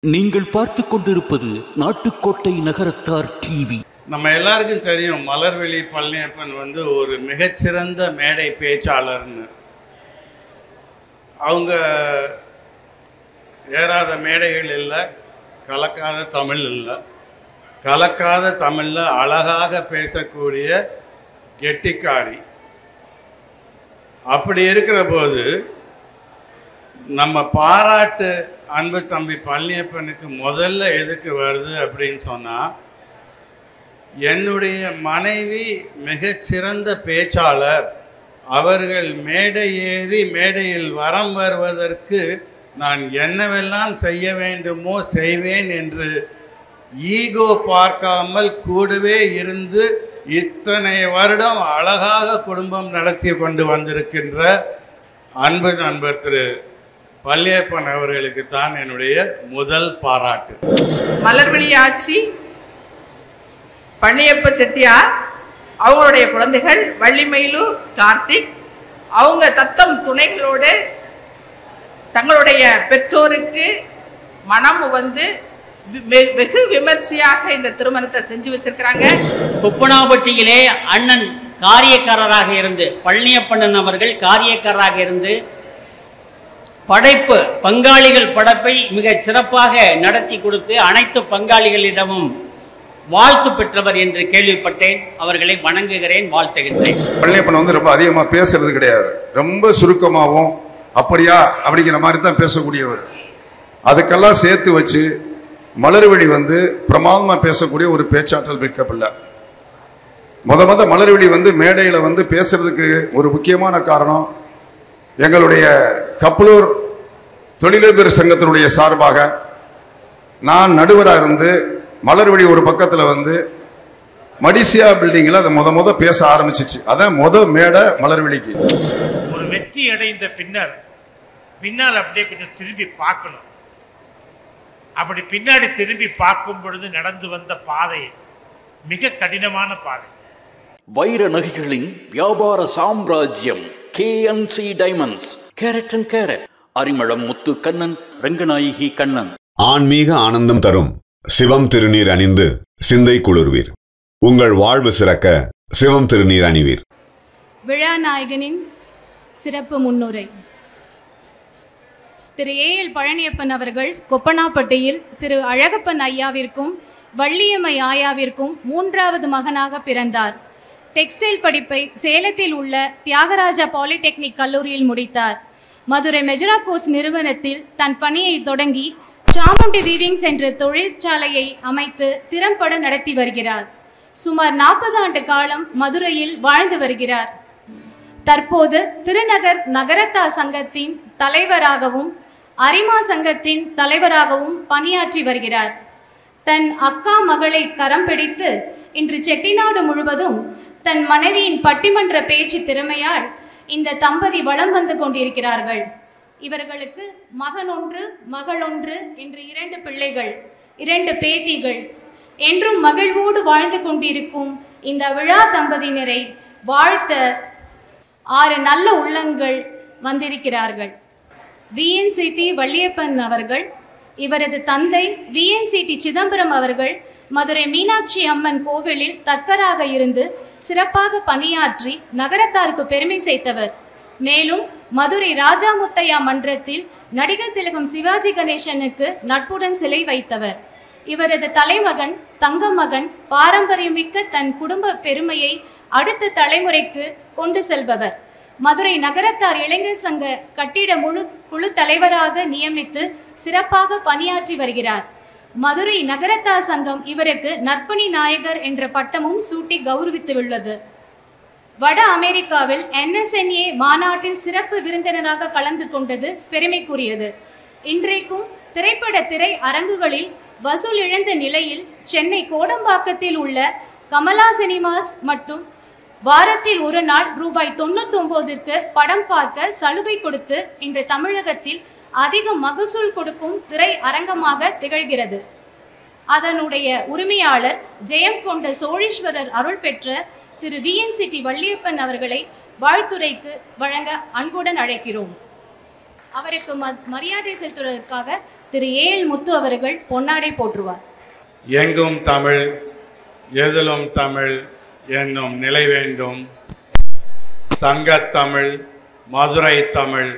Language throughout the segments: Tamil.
நீங்கள் பார்த்து கொண்டிருப்பது நாட்டுக்கோட்டை நகரத்தார் டிவி. நம்ம எல்லாருக்கும் தெரியும் மலர்விழி பழனியப்பன் ஒரு மிகச்சிறந்த மேடை பேச்சாளர்னு. அவங்க ஏறாத மேடைகள் இல்லை, கலக்காத தமிழ் இல்லை. கலக்காத தமிழில் அழகாக பேசக்கூடிய கெட்டிக்காரி. அப்படி இருக்கிற போது நம்ம பாராட்டு அன்பு தம்பி பழனியப்பனுக்கு முதல்ல எதுக்கு வருது அப்படின்னு சொன்னால், என்னுடைய மனைவி மிகச்சிறந்த பேச்சாளர், அவர்கள் மேடை ஏறி மேடையில் வரம் வருவதற்கு நான் என்னவெல்லாம் செய்ய வேண்டுமோ செய்வேன் என்று ஈகோ பார்க்காமல் கூடவே இருந்து இத்தனை வருடம் அழகாக குடும்பம் நடத்தி கொண்டு வந்திருக்கின்ற அன்பு நண்பர் திரு பழனியப்பன் அவர்களுக்கு தான் என்னுடைய முதல் பாராட்டு. மலர்விழி ஆட்சி, பழனியப்ப செட்டியார், அவங்களுடைய குழந்தைகள் வள்ளிமயிலு, கார்த்திக், அவங்க தத்தம் துணைகளோடு தங்களுடைய பெற்றோருக்கு மனம் வெகு விமர்சையாக இந்த திருமணத்தை செஞ்சு வச்சிருக்கிறாங்க. குப்பனாப்பட்டியிலே அண்ணன் காரியக்காரராக இருந்து, பழனியப்பண்ணன் அவர்கள் காரியக்காரராக இருந்து பங்காளிகள் படைப்பை மிக சிறப்பாக நடத்தி கொடுத்து அனைத்து பங்காளிகளிடமும் வாழ்த்து பெற்றவர் என்று கேள்விப்பட்டேன். அவர்களை வணங்குகிறேன், வாழ்த்துகின்றேன். பழனியப்பன் ரொம்ப அதிகமாக பேசுறது கிடையாது, ரொம்ப சுருக்கமாகவும் அப்படியா அப்படிங்கிற மாதிரி தான் பேசக்கூடியவர். அதுக்கெல்லாம் சேர்த்து வச்சு மலர்விழி பிரமாதமாக பேசக்கூடிய ஒரு பேச்சாற்றல் மிக்க பிள்ளை. முத மலர்விழி மேடையில் பேசுறதுக்கு ஒரு முக்கியமான காரணம், எங்களுடைய கப்பலூர் தொழிலதிபர் சங்கத்தினுடைய சார்பாக நான் நடுவராக இருந்து மலர்விழி ஒரு பக்கத்தில் மடிசியா பில்டிங்கில் அதை முத பேச ஆரம்பிச்சிச்சு. அதான் மேடை மலர்விழிக்கு. ஒரு வெற்றி அடைந்த பின்னால் அப்படியே கொஞ்சம் திரும்பி பார்க்கணும். அப்படி பின்னாடி திரும்பி பார்க்கும் பொழுது நடந்து வந்த பாதை மிக கடினமான பாதை. வைர நகைகளின் வியாபார சாம்ராஜ்யம் KNC Diamonds, Carat and Carat, Arimalam Muthu Kannan, Ranganayaki Kannan. ஆன்மீக ஆனந்தம் தரும் சிவம் திருநீர் அணிந்து சிந்தை குளிர்வீர். உங்கள் வாழ்வு சிறக்க சிவம் திருநீர் அணிவீர். விழா நாயகனின் சிறப்பு முன்னுரை. திரு AL பழனியப்பன் அவர்கள் கொப்பனாப்பட்டியில் திரு அழகப்பன் ஐயாவிற்கும் வள்ளியம்மை ஆயாவிற்கும் 3வது மகனாக பிறந்தார். டெக்ஸ்டைல் படிப்பை சேலத்தில் உள்ள தியாகராஜா பாலிடெக்னிக் கல்லூரியில் முடித்தார். மதுரை மெஜரா கோட்ஸ் நிறுவனத்தில் தன் பணியை தொடங்கி சாமுண்டி வீவிங்ஸ் என்ற தொழிற்சாலையை அமைத்து திறம்பட நடத்தி வருகிறார். சுமார் 40 ஆண்டு காலம் மதுரையில் வாழ்ந்து வருகிறார். தற்போது திருநகர் நகரத்தா சங்கத்தின் தலைவராகவும் அரிமா சங்கத்தின் தலைவராகவும் பணியாற்றி வருகிறார். தன் அக்கா மகளை கரம் பிடித்து இன்று செட்டிநாடு முழுவதும் தன் மனைவியின் பட்டிமன்ற பேச்சு திறமையால் இந்த தம்பதி வலம் வந்து கொண்டிருக்கிறார்கள். இவர்களுக்கு மகன் ஒன்று மகள் ஒன்று என்று 2 பிள்ளைகள், 2 பேத்திகள். என்றும் மகிழ்வோடு வாழ்ந்து கொண்டிருக்கும் இந்த விழா தம்பதியினரை வாழ்த்த 6 நல்ல உள்ளங்கள் வந்திருக்கிறார்கள். VNCT வள்ளியப்பன் அவர்கள், இவரது தந்தை VNCT சிதம்பரம் அவர்கள் மதுரை மீனாட்சி அம்மன் கோவிலில் தற்கராக இருந்து சிறப்பாக பணியாற்றி நகரத்தாருக்கு பெருமை சேர்த்தவர். மேலும் மதுரை ராஜா முத்தையா மன்றத்தில் நடிகர் திலகம் சிவாஜி கணேசனுக்கு நட்புடன் சிலை வைத்தவர். இவரது தலைமகன் தங்கமகன் பாரம்பரியமிக்க தன் குடும்ப பெருமையை அடுத்த தலைமுறைக்கு கொண்டு செல்பவர். மதுரை நகரத்தார் இளைஞர் சங்க கட்டிட குழு தலைவராக நியமித்து சிறப்பாக பணியாற்றி வருகிறார். மதுரை நகரத்தார் சங்கம் இவருக்கு நற்பணி நாயகர் என்ற பட்டமும் சூட்டி கௌரவித்துள்ளது. வட அமெரிக்காவில் NSNA மாநாட்டில் சிறப்பு விருந்தினராக கலந்து கொண்டது பெருமைக்குரியது. இன்றைக்கும் திரை அரங்குகளில் வசூல் இழந்த நிலையில் சென்னை கோடம்பாக்கத்தில் உள்ள கமலா சினிமாஸ் மட்டும் வாரத்தில் ஒரு நாள் ரூபாய் 99க்கு படம் பார்க்க சலுகை கொடுத்து இன்று தமிழகத்தில் அதிக மகசூல் கொடுக்கும் திரை அரங்கமாக திகழ்கிறது. அதனுடைய உரிமையாளர் ஜெயம் கொண்ட சோழீஸ்வரர் அருள் பெற்ற திரு VNCT வள்ளியப்பன் அவர்களை வாழ்த்துரைக்கு வழங்க அன்புடன் அழைக்கிறோம். அவருக்கு மரியாதை செலுத்துவதற்காக திரு ஏஎல் முத்து அவர்கள் பொன்னாடை போற்றுவார். எங்கும் தமிழ் எதிலும் தமிழ் என்னும் நிலை வேண்டும். சங்கத்தமிழ் மதுரை தமிழ்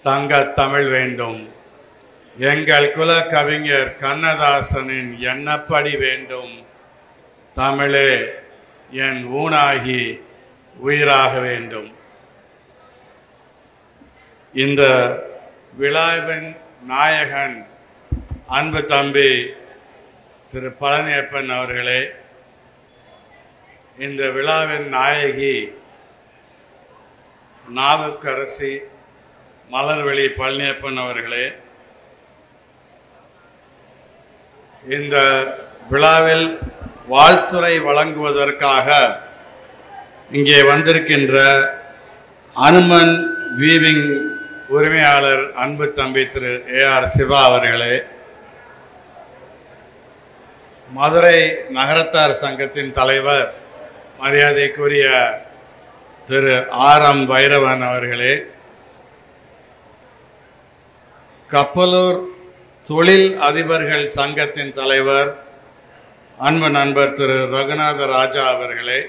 தங்கத்தமிழ் வேண்டும். எங்கள் குல கவிஞர் கண்ணதாசனின் எண்ணப்படி வேண்டும். தமிழே என் ஊனாகி உயிராக வேண்டும். இந்த விழாவின் நாயகன் அன்பு தம்பி திரு பழனியப்பன் அவர்களே, இந்த விழாவின் நாயகி நாவுக்கரசி மலர்விழி பழனியப்பன் அவர்களே, இந்த விழாவில் வாழ்த்துரை வழங்குவதற்காக இங்கே வந்திருக்கின்ற அனுமன் வீவிங் உரிமையாளர் அன்பு தம்பி திரு ஏஆர் சிவா அவர்களே, மதுரை நகரத்தார் சங்கத்தின் தலைவர் மரியாதைக்குரிய திரு ஆர்.எம். வைரவன் அவர்களே, கப்பலூர் தொழில் அதிபர்கள் சங்கத்தின் தலைவர் அன்பு நண்பர் திரு ரகுநாத ராஜா அவர்களே,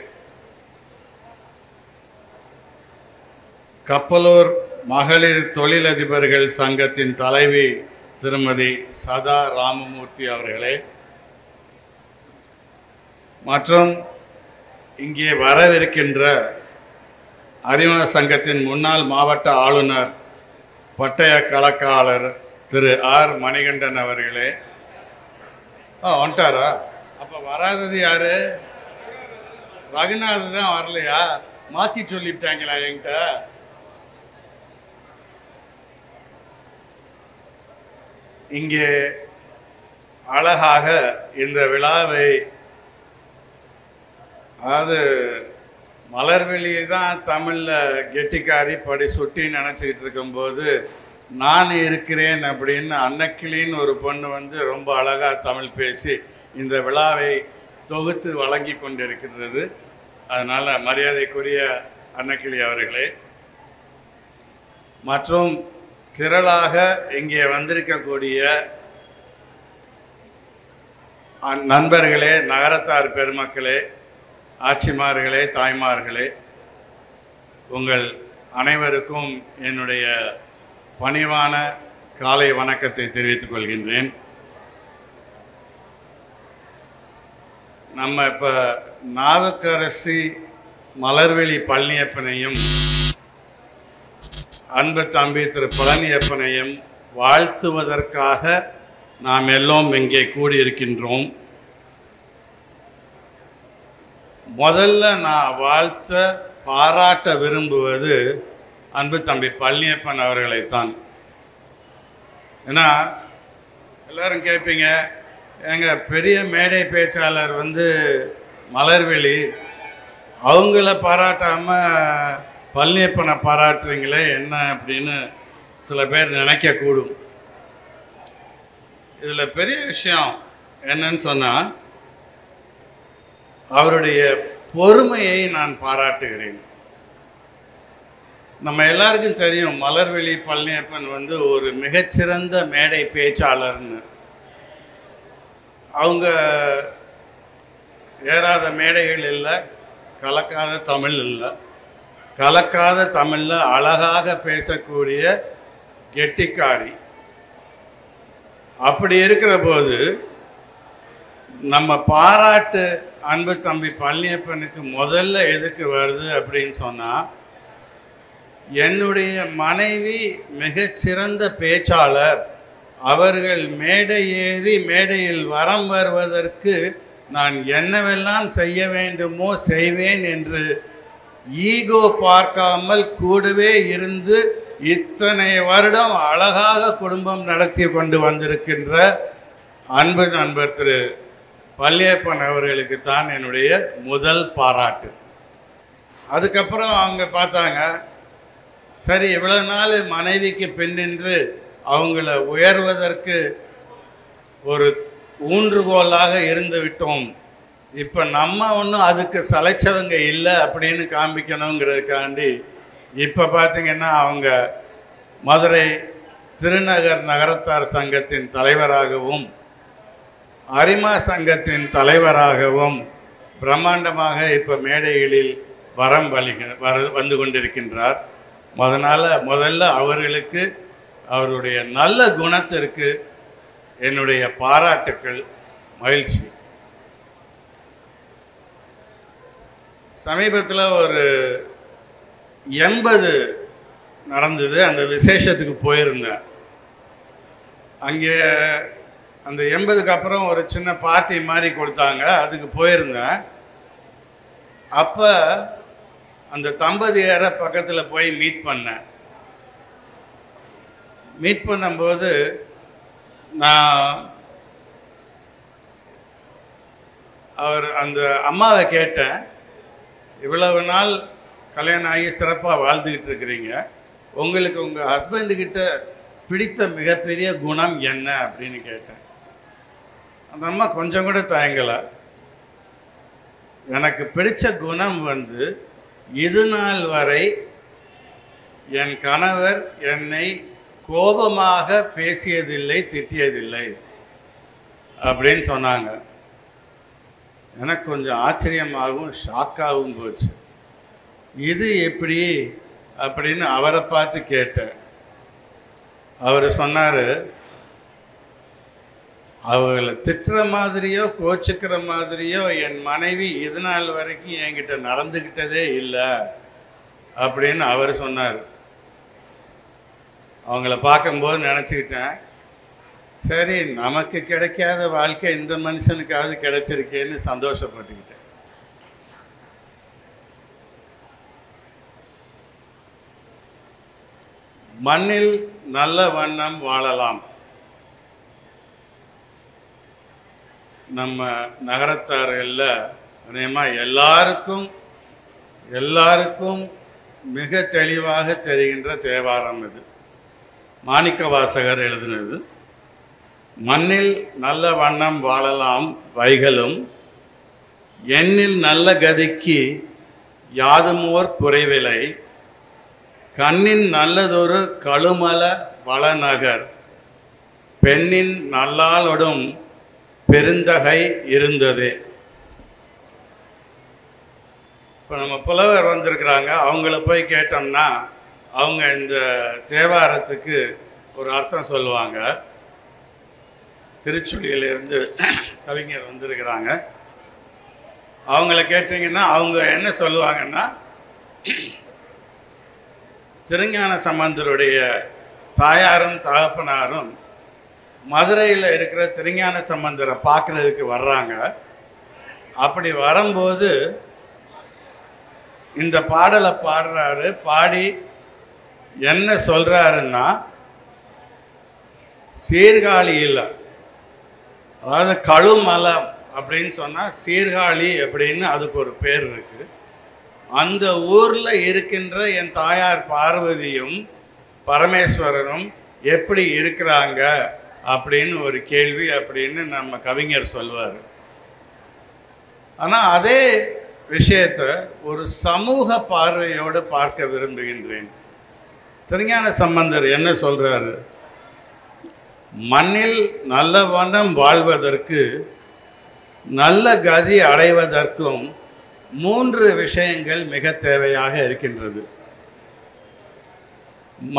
கப்பலூர் மகளிர் தொழிலதிபர்கள் சங்கத்தின் தலைவி திருமதி சதா ராமமூர்த்தி அவர்களே, மற்றும் இங்கே வரவிருக்கின்ற அறிமுக சங்கத்தின் முன்னாள் மாவட்ட ஆளுநர் பட்டய கலக்காளர் திரு ஆர் மணிகண்டன் அவர்களே. வந்துட்டாரா? அப்போ வராதது யாரு? ரகுநாத் தான் வரலையா? மாற்றி சொல்லிவிட்டாங்களா என்கிட்ட? இங்கே அழகாக இந்த விழாவை, அதாவது மலர்விழி தான் தமிழில் கெட்டிக்காரி படி சுட்டி நினச்சிக்கிட்டு இருக்கும்போது நான் இருக்கிறேன் அப்படின்னு அன்னக்கிளின்னு ஒரு பொண்ணு வந்து ரொம்ப அழகாக தமிழ் பேசி இந்த விழாவை தொகுத்து வழங்கி கொண்டிருக்கிறது. அதனால் மரியாதைக்குரிய அன்னக்கிளி அவர்களே மற்றும் திரளாக இங்கே வந்திருக்கக்கூடிய நண்பர்களே, நகரத்தார் பெருமக்களே, ஆட்சிமார்களே, தாய்மார்களே, உங்கள் அனைவருக்கும் என்னுடைய பணிவான காலை வணக்கத்தை தெரிவித்துக் கொள்கின்றேன். நம்ம இப்போ நாவுக்கரசி மலர்விழி பழனியப்பனையும் அன்பு தம்பி திரு பழனியப்பனையும் வாழ்த்துவதற்காக நாம் எல்லாம் இங்கே கூடியிருக்கின்றோம். முதல்ல நான் பாராட்ட விரும்புவது அன்பு தம்பி பழனியப்பன் அவர்களைத்தான். ஏன்னா எல்லாரும் கேட்பீங்க, எங்கள் பெரிய மேடை பேச்சாளர் வந்து மலர்விழி, அவங்கள பாராட்டாமல் பழனியப்பனை பாராட்டுறீங்களே என்ன அப்படின்னு சில பேர் நினைக்கக்கூடும். இதில் பெரிய விஷயம் என்னன்னு சொன்னால், அவருடைய பொறுமையை நான் பாராட்டுகிறேன். நம்ம எல்லாருக்கும் தெரியும் மலர்விழி பழனியப்பன் வந்து ஒரு மிகச்சிறந்த மேடை பேச்சாளர்னு. அவங்க ஏறாத மேடைகள் இல்லை, கலக்காத தமிழ் இல்லை. கலக்காத தமிழில் அழகாக பேசக்கூடிய கெட்டிக்காரி. அப்படி இருக்கிற போது நம்ம பாராட்டு அன்பு தம்பி பழனியப்பனுக்கு முதல்ல எதுக்கு வருது அப்படின்னு சொன்னால், என்னுடைய மனைவி மிகச்சிறந்த பேச்சாளர், அவர்கள் மேடை ஏறி மேடையில் வரம் வருவதற்கு நான் என்னவெல்லாம் செய்ய வேண்டுமோ செய்வேன் என்று ஈகோ பார்க்காமல் கூடவே இருந்து இத்தனை வருடம் அழகாக குடும்பம் நடத்தி கொண்டு வந்திருக்கின்ற அன்பு நண்பர் திரு பழனியப்பன் அவர்களுக்கு தான் என்னுடைய முதல் பாராட்டு. அதுக்கப்புறம் அவங்க பார்த்தாங்க, சரி இவ்வளோ நாள் மனைவிக்கு பின்னின்று அவங்கள உயர்வதற்கு ஒரு ஊன்றுகோலாக இருந்து விட்டோம், இப்போ நம்ம ஒன்றும் அதுக்கு சளைச்சவங்க இல்லை அப்படின்னு காண்பிக்கணுங்கிறதுக்காண்டி இப்போ பார்த்திங்கன்னா அவங்க மதுரை திருநகர் நகரத்தார் சங்கத்தின் தலைவராகவும் அரிமா சங்கத்தின் தலைவராகவும் பிரம்மாண்டமாக இப்போ மேடைகளில் வந்து கொண்டிருக்கின்றார். முதல்ல அவர்களுக்கு அவருடைய நல்ல குணத்திற்கு என்னுடைய பாராட்டுக்கள், மகிழ்ச்சி. சமீபத்தில் ஒரு 80 நடந்தது, அந்த விசேஷத்துக்கு போயிருந்தேன். அங்கே அந்த 80க்கு அப்புறம் ஒரு சின்ன பார்ட்டி மாதிரி கொடுத்தாங்க, அதுக்கு போயிருந்தேன். அப்போ அந்த தம்பதியரை பக்கத்தில் போய் மீட் பண்ணேன். மீட் பண்ணும்போது நான் அந்த அம்மாவை கேட்டேன், இவ்வளவு நாள் கல்யாணம் ஆகி சிறப்பாக வாழ்ந்துக்கிட்டு இருக்கிறீங்க, உங்களுக்கு உங்கள் ஹஸ்பண்டுக்கிட்ட பிடித்த மிகப்பெரிய குணம் என்ன அப்படின்னு கேட்டேன். அந்த அம்மா கொஞ்சம் கூட தயங்கலை. எனக்கு பிடிச்ச குணம் வந்து இது நாள் வரை என் கணவர் என்னை கோபமாக பேசியதில்லை, திட்டியதில்லை அப்படின்னு சொன்னாங்க. எனக்கு கொஞ்சம் ஆச்சரியமாகவும் ஷாக்காகவும் போச்சு. இது எப்படி அப்படின்னு அவரை பார்த்து கேட்டேன். அவர் சொன்னார், அவங்களை திட்டுற மாதிரியோ கோச்சிக்கிற மாதிரியோ என் மனைவி இது நாள் வரைக்கும் என்கிட்ட நடந்துக்கிட்டதே இல்லை அப்படின்னு அவர் சொன்னார். அவங்கள பார்க்கும்போது நினச்சிக்கிட்டேன், சரி நமக்கு கிடைக்காத வாழ்க்கை இந்த மனுஷனுக்காவது கிடைச்சிருக்கேன்னு சந்தோஷப்பட்டுக்கிட்டேன். மண்ணில் நல்ல வண்ணம் வாழலாம். நம்ம நகரத்தார்களில் அநேகமாக எல்லாருக்கும் மிக தெளிவாக தெரிகின்ற தேவாரம் இது. மாணிக்கவாசகர் எழுதினது. மண்ணில் நல்ல வண்ணம் வாழலாம் வைகளும், எண்ணில் நல்ல கதிக்கு யாதுமோர் குறைவிலை, கண்ணின் நல்லதொரு கழுமல வளநகர், பெண்ணின் நல்லாளொடும் பெருந்தகை இருந்தது. இப்போ நம்ம புலவர் வந்திருக்கிறாங்க, அவங்கள போய் கேட்டோம்னா அவங்க இந்த தேவாரத்துக்கு ஒரு அர்த்தம் சொல்லுவாங்க. திருச்சுழியிலிருந்து கவிஞர் வந்திருக்கிறாங்க. அவங்கள கேட்டிங்கன்னா அவங்க என்ன சொல்லுவாங்கன்னா, திருஞான சம்பந்தருடைய தாயாரும் தகப்பனாரும் மதுரையில் இருக்கிற திருஞான சம்பந்தரை பார்க்குறதுக்கு வர்றாங்க. அப்படி வரும்போது இந்த பாடலை பாடுறாரு. பாடி என்ன சொல்கிறாருன்னா, சீர்காழி இல்லை, அதாவது கழுமலம் அப்படின்னு சொன்னால் சீர்காழி அப்படின்னு அதுக்கு ஒரு பேர் இருக்குது. அந்த ஊரில் இருக்கின்ற என் தாயார் பார்வதியும் பரமேஸ்வரனும் எப்படி இருக்கிறாங்க அப்படின்னு ஒரு கேள்வி அப்படின்னு நம்ம கவிஞர் சொல்வார். ஆனால் அதே விஷயத்தை ஒரு சமூக பார்வையோடு பார்க்க விரும்புகின்றேன். திருஞான சம்பந்தர் என்ன சொல்கிறாரு, மண்ணில் நல்ல வண்ணம் வாழ்வதற்கு நல்ல கதி அடைவதற்கும் 3 விஷயங்கள் மிக தேவையாக இருக்கின்றது.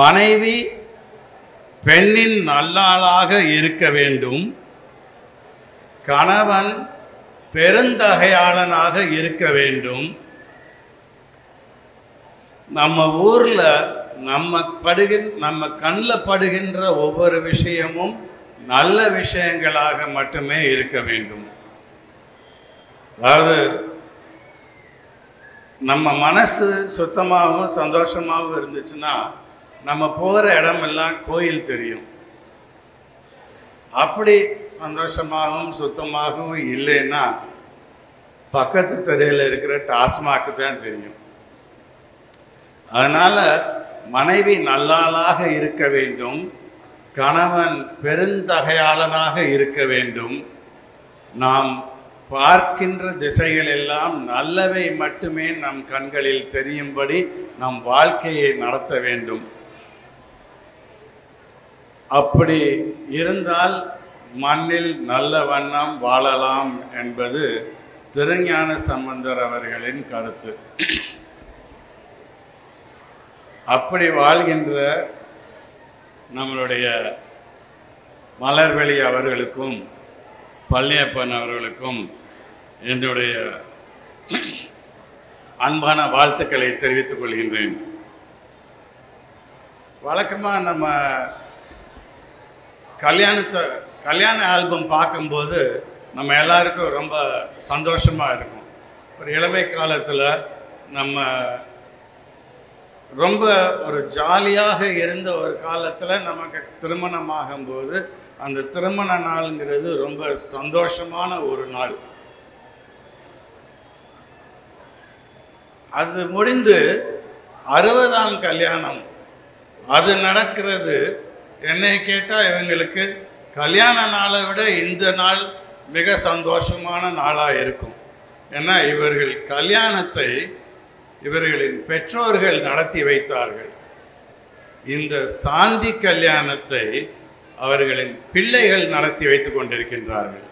மனைவி பெண்ணின் நல்லாளாக இருக்க வேண்டும், கணவன் பெருந்தகையாளனாக இருக்க வேண்டும், நம்ம ஊரில் நம்ம கண்ணில் படுகின்ற ஒவ்வொரு விஷயமும் நல்ல விஷயங்களாக மட்டுமே இருக்க வேண்டும். அதாவது நம்ம மனசு சுத்தமாகவும் சந்தோஷமாகவும் இருந்துச்சுன்னா நம்ம போகிற இடமெல்லாம் கோயில் தெரியும். அப்படி சந்தோஷமாகவும் சுத்தமாகவும் இல்லைன்னா பக்கத்து தெருவில் இருக்கிற டாஸ்மாக்கு தான் தெரியும். அதனால் மனைவி நல்லாளாக இருக்க வேண்டும், கணவன் பெருந்தகையாளனாக இருக்க வேண்டும், நாம் பார்க்கின்ற திசைகள் எல்லாம் நல்லவை மட்டுமே நம் கண்களில் தெரியும்படி நம் வாழ்க்கையை நடத்த வேண்டும். அப்படி இருந்தால் மண்ணில் நல்ல வண்ணம் வாழலாம் என்பது திருஞான சம்பந்தர் அவர்களின் கருத்து. அப்படி வாழ்கின்ற நம்மளுடைய மலர்வெளி அவர்களுக்கும் பழனியப்பன் அவர்களுக்கும் என்னுடைய அன்பான வாழ்த்துக்களை தெரிவித்துக் கொள்கின்றேன். வழக்கமாக நம்ம கல்யாண ஆல்பம் பார்க்கும்போது நம்ம எல்லாருக்கும் ரொம்ப சந்தோஷமாக இருக்கும். ஒரு இளமை காலத்தில் நம்ம ரொம்ப ஒரு ஜாலியாக இருந்த ஒரு காலத்தில் நமக்கு திருமணம் ஆகும்போது அந்த திருமண நாளுங்கிறது ரொம்ப சந்தோஷமான ஒரு நாள். அது முடிந்து 60ஆம் கல்யாணம் அது நடக்கிறது. என்னை கேட்டால் இவங்களுக்கு கல்யாண நாளை விட இந்த நாள் மிக சந்தோஷமான நாளாக இருக்கும். ஏன்னா இவர்கள் கல்யாணத்தை இவர்களின் பெற்றோர்கள் நடத்தி வைத்தார்கள். இந்த சாந்தி கல்யாணத்தை அவர்களின் பிள்ளைகள் நடத்தி வைத்துக் கொண்டிருக்கின்றார்கள்.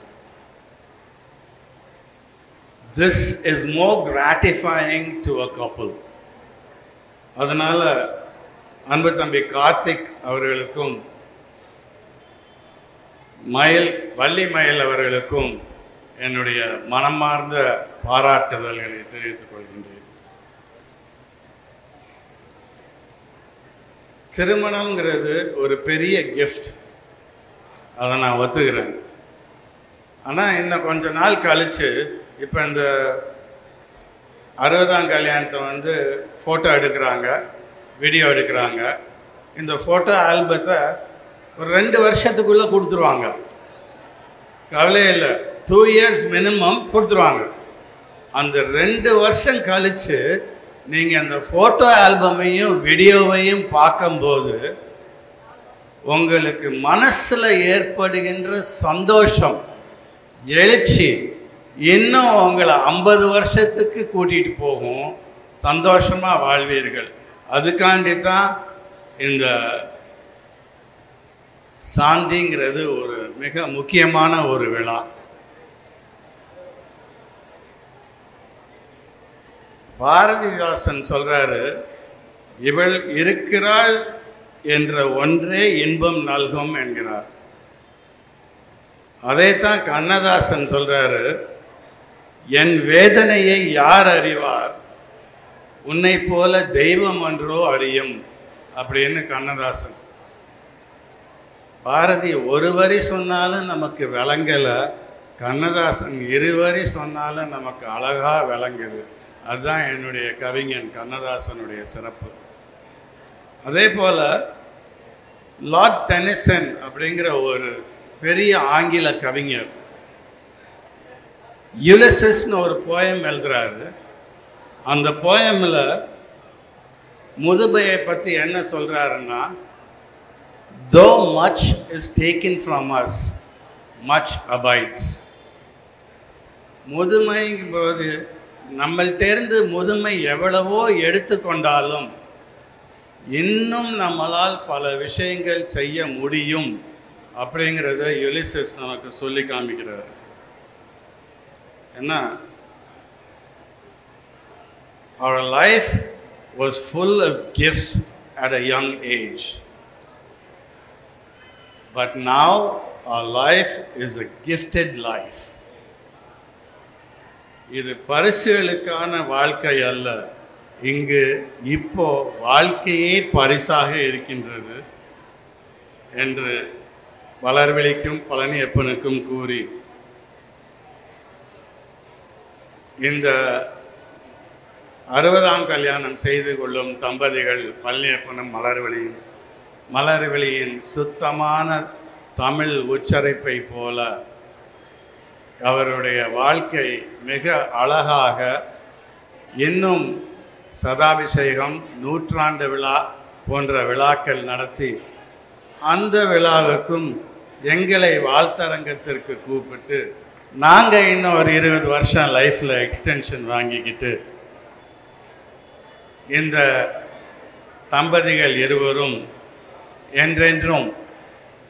This is more gratifying to a couple. அதனால அன்பு தம்பி கார்த்திக் அவர்களுக்கும் வள்ளி மயில் அவர்களுக்கும் என்னுடைய மனமார்ந்த பாராட்டுதல்களை தெரிவித்துக் கொள்கின்றேன். திருமணம்ங்கிறது ஒரு பெரிய கிஃப்ட், அதை நான் ஒத்துக்கிறேன். ஆனால் இன்னும் கொஞ்ச நாள் கழித்து இப்போ இந்த 60ஆம் கல்யாணத்தை ஃபோட்டோ எடுக்கிறாங்க, வீடியோ எடுக்கிறாங்க. இந்த ஃபோட்டோ ஆல்பத்தை ஒரு 2 வருஷத்துக்குள்ளே கொடுத்துருவாங்க. கவலையே இல்லை, 2 years மினிமம் கொடுத்துருவாங்க. அந்த 2 வருஷம் கழித்து நீங்கள் அந்த ஃபோட்டோ ஆல்பமையும் வீடியோவையும் பார்க்கும்போது உங்களுக்கு மனசில் ஏற்படுகின்ற சந்தோஷம், எழுச்சி இன்னும் உங்களை 50 வருஷத்துக்கு கூட்டிகிட்டு போகும். சந்தோஷமாக வாழ்வீர்கள். அதுக்காண்டி தான் இந்த சாந்திங்கிறது ஒரு மிக முக்கியமான ஒரு விழா. பாரதிதாசன் சொல்றாரு, இவள் இருக்கிறாள் என்ற ஒன்றே இன்பம் நல்கும் என்கிறார். அதைத்தான் கண்ணதாசன் சொல்றாரு, என் வேதனையை யார் அறிவார், உன்னை போல தெய்வம் ஒன்றோ அறியும் அப்படின்னு கண்ணதாசன். பாரதி ஒரு வரி சொன்னாலும் நமக்கு விளங்கலை, கண்ணதாசன் 2 வரி சொன்னாலும் நமக்கு அழகாக விளங்குது. அதுதான் என்னுடைய கவிஞன் கண்ணதாசனுடைய சிறப்பு. அதே போல் லார்ட் டெனிசன் அப்படிங்கிற ஒரு பெரிய ஆங்கில கவிஞர் யுலிசஸ்னு ஒரு போயம் எழுதுறாரு. அந்த போயமில் முதுமையை பற்றி என்ன சொல்கிறாருன்னா, though much is taken from us, much abides. முதுமைங்கும்போது நம்மள்டேருந்து முதுமை எவ்வளவோ எடுத்துக்கொண்டாலும் இன்னும் நம்மளால் பல விஷயங்கள் செய்ய முடியும் அப்படிங்கிறத யுலிசஸ் நமக்கு சொல்லி காமிக்கிறார். ஏன்னா our life was full of gifts at a young age, but now our life is a gifted life. இது பரிசுகளுக்கான வாழ்க்கை அல்ல, இங்கு இப்போ வாழ்க்கையே பரிசாக இருக்கின்றது என்று வளர்விழிக்கும் பழனியப்பனுக்கும் கூறி இந்த 60ஆம் கல்யாணம் செய்து கொள்ளும் தம்பதிகள் பழனியப்பனும் மலர்விழியின் சுத்தமான தமிழ் உச்சரிப்பை போல அவருடைய வாழ்க்கை மிக அழகாக இன்னும் சதாபிஷேகம், 100ஆண்டு விழா போன்ற விழாக்கள் நடத்தி அந்த விழாவுக்கும் எங்களை வாழ்த்தரங்கத்திற்கு கூப்பிட்டு நாங்கள் இன்னும் ஒரு 20 வருஷம் லைஃப்பில் எக்ஸ்டென்ஷன் வாங்கிக்கிட்டு இந்த தம்பதிகள் இருவரும் என்றென்றும்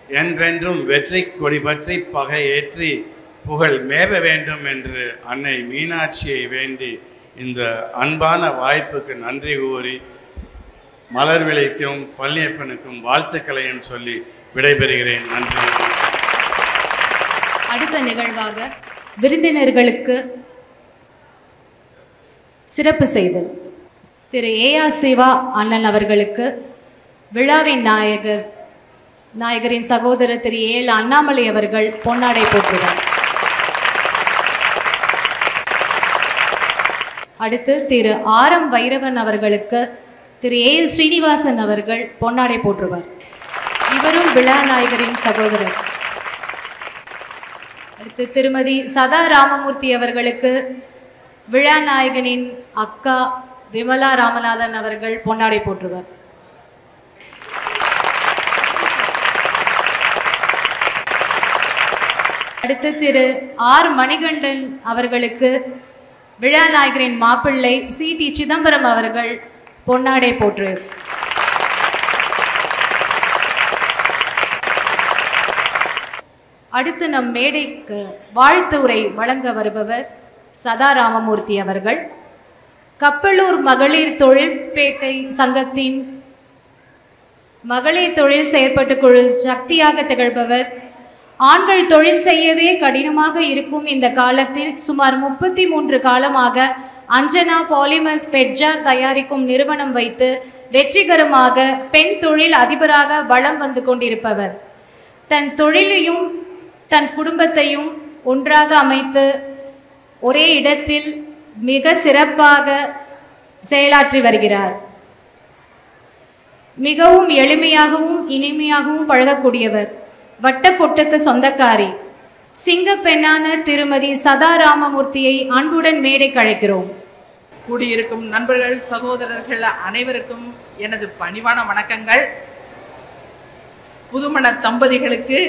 என்றென்றும் வெற்றி கொடி பற்றி பகை ஏற்றி புகழ் மேவ வேண்டும் என்று அன்னை மீனாட்சியை வேண்டி இந்த அன்பான வாய்ப்புக்கு நன்றி கூறி மலர்விழிக்கும் பழனியப்பனுக்கும் வாழ்த்துக்களையும் சொல்லி விடைபெறுகிறேன். நன்றி. அடுத்த நிகழ்வாக விருந்தினர்களுக்கு சிறப்பு செய்தல். திரு ஏஆர் சிவா அண்ணன் அவர்களுக்கு விழாவின் நாயகரின் சகோதரர் திரு ஏழு அண்ணாமலை அவர்கள் பொன்னாடை போற்றுவார். அடுத்து திரு ஆரம் வைரவன் அவர்களுக்கு திரு ஏஎல் ஸ்ரீனிவாசன் அவர்கள் பொன்னாடை போற்றுவார். இவரும் விழா நாயகரின் சகோதரர். அடுத்து திருமதி சதா ராமமூர்த்தி அவர்களுக்கு விழா நாயகனின் அக்கா விமலா ராமநாதன் அவர்கள் பொன்னாடை போற்றுவார். அடுத்து திரு ஆர் மணிகண்டன் அவர்களுக்கு விழா நாயகரின் மாப்பிள்ளை சி டி சிதம்பரம் அவர்கள் பொன்னாடை போற்று. அடுத்து நம் மேடைக்கு வாழ்த்து உரை வழங்க வருபவர் சதா ராமமூர்த்தி அவர்கள். கப்பலூர் மகளிர் தொழிற்பேட்டை சங்கத்தின் மகளிர் தொழில் செயற்பட்டு குழு சக்தியாக திகழ்பவர். ஆண்கள் தொழில் செய்யவே கடினமாக இருக்கும் இந்த காலத்தில் சுமார் 33 காலமாக அஞ்சனா பாலிமர்ஸ் பெட்ஜார் தயாரிக்கும் நிறுவனம் வைத்து வெற்றிகரமாக பெண் தொழில் அதிபராக வலம் வந்து கொண்டிருப்பவர். தன் தொழிலையும் தன் குடும்பத்தையும் ஒன்றாக அமைத்து ஒரே இடத்தில் மிக சிறப்பாக செயலாற்றி வருகிறார். மிகவும் எளிமையாகவும் இனிமையாகவும் பழகக்கூடியவர். வட்டப்பொட்டுக்கு சொந்தக்காரி சிங்கப்பெண்ணான திருமதி சதா ராமமூர்த்தியை அன்புடன் மேடைக்கு அழைக்கிறோம். கூடியிருக்கும் நண்பர்கள் சகோதரர்கள் அனைவருக்கும் எனது பணிவான வணக்கங்கள். புதுமண தம்பதிகளுக்கு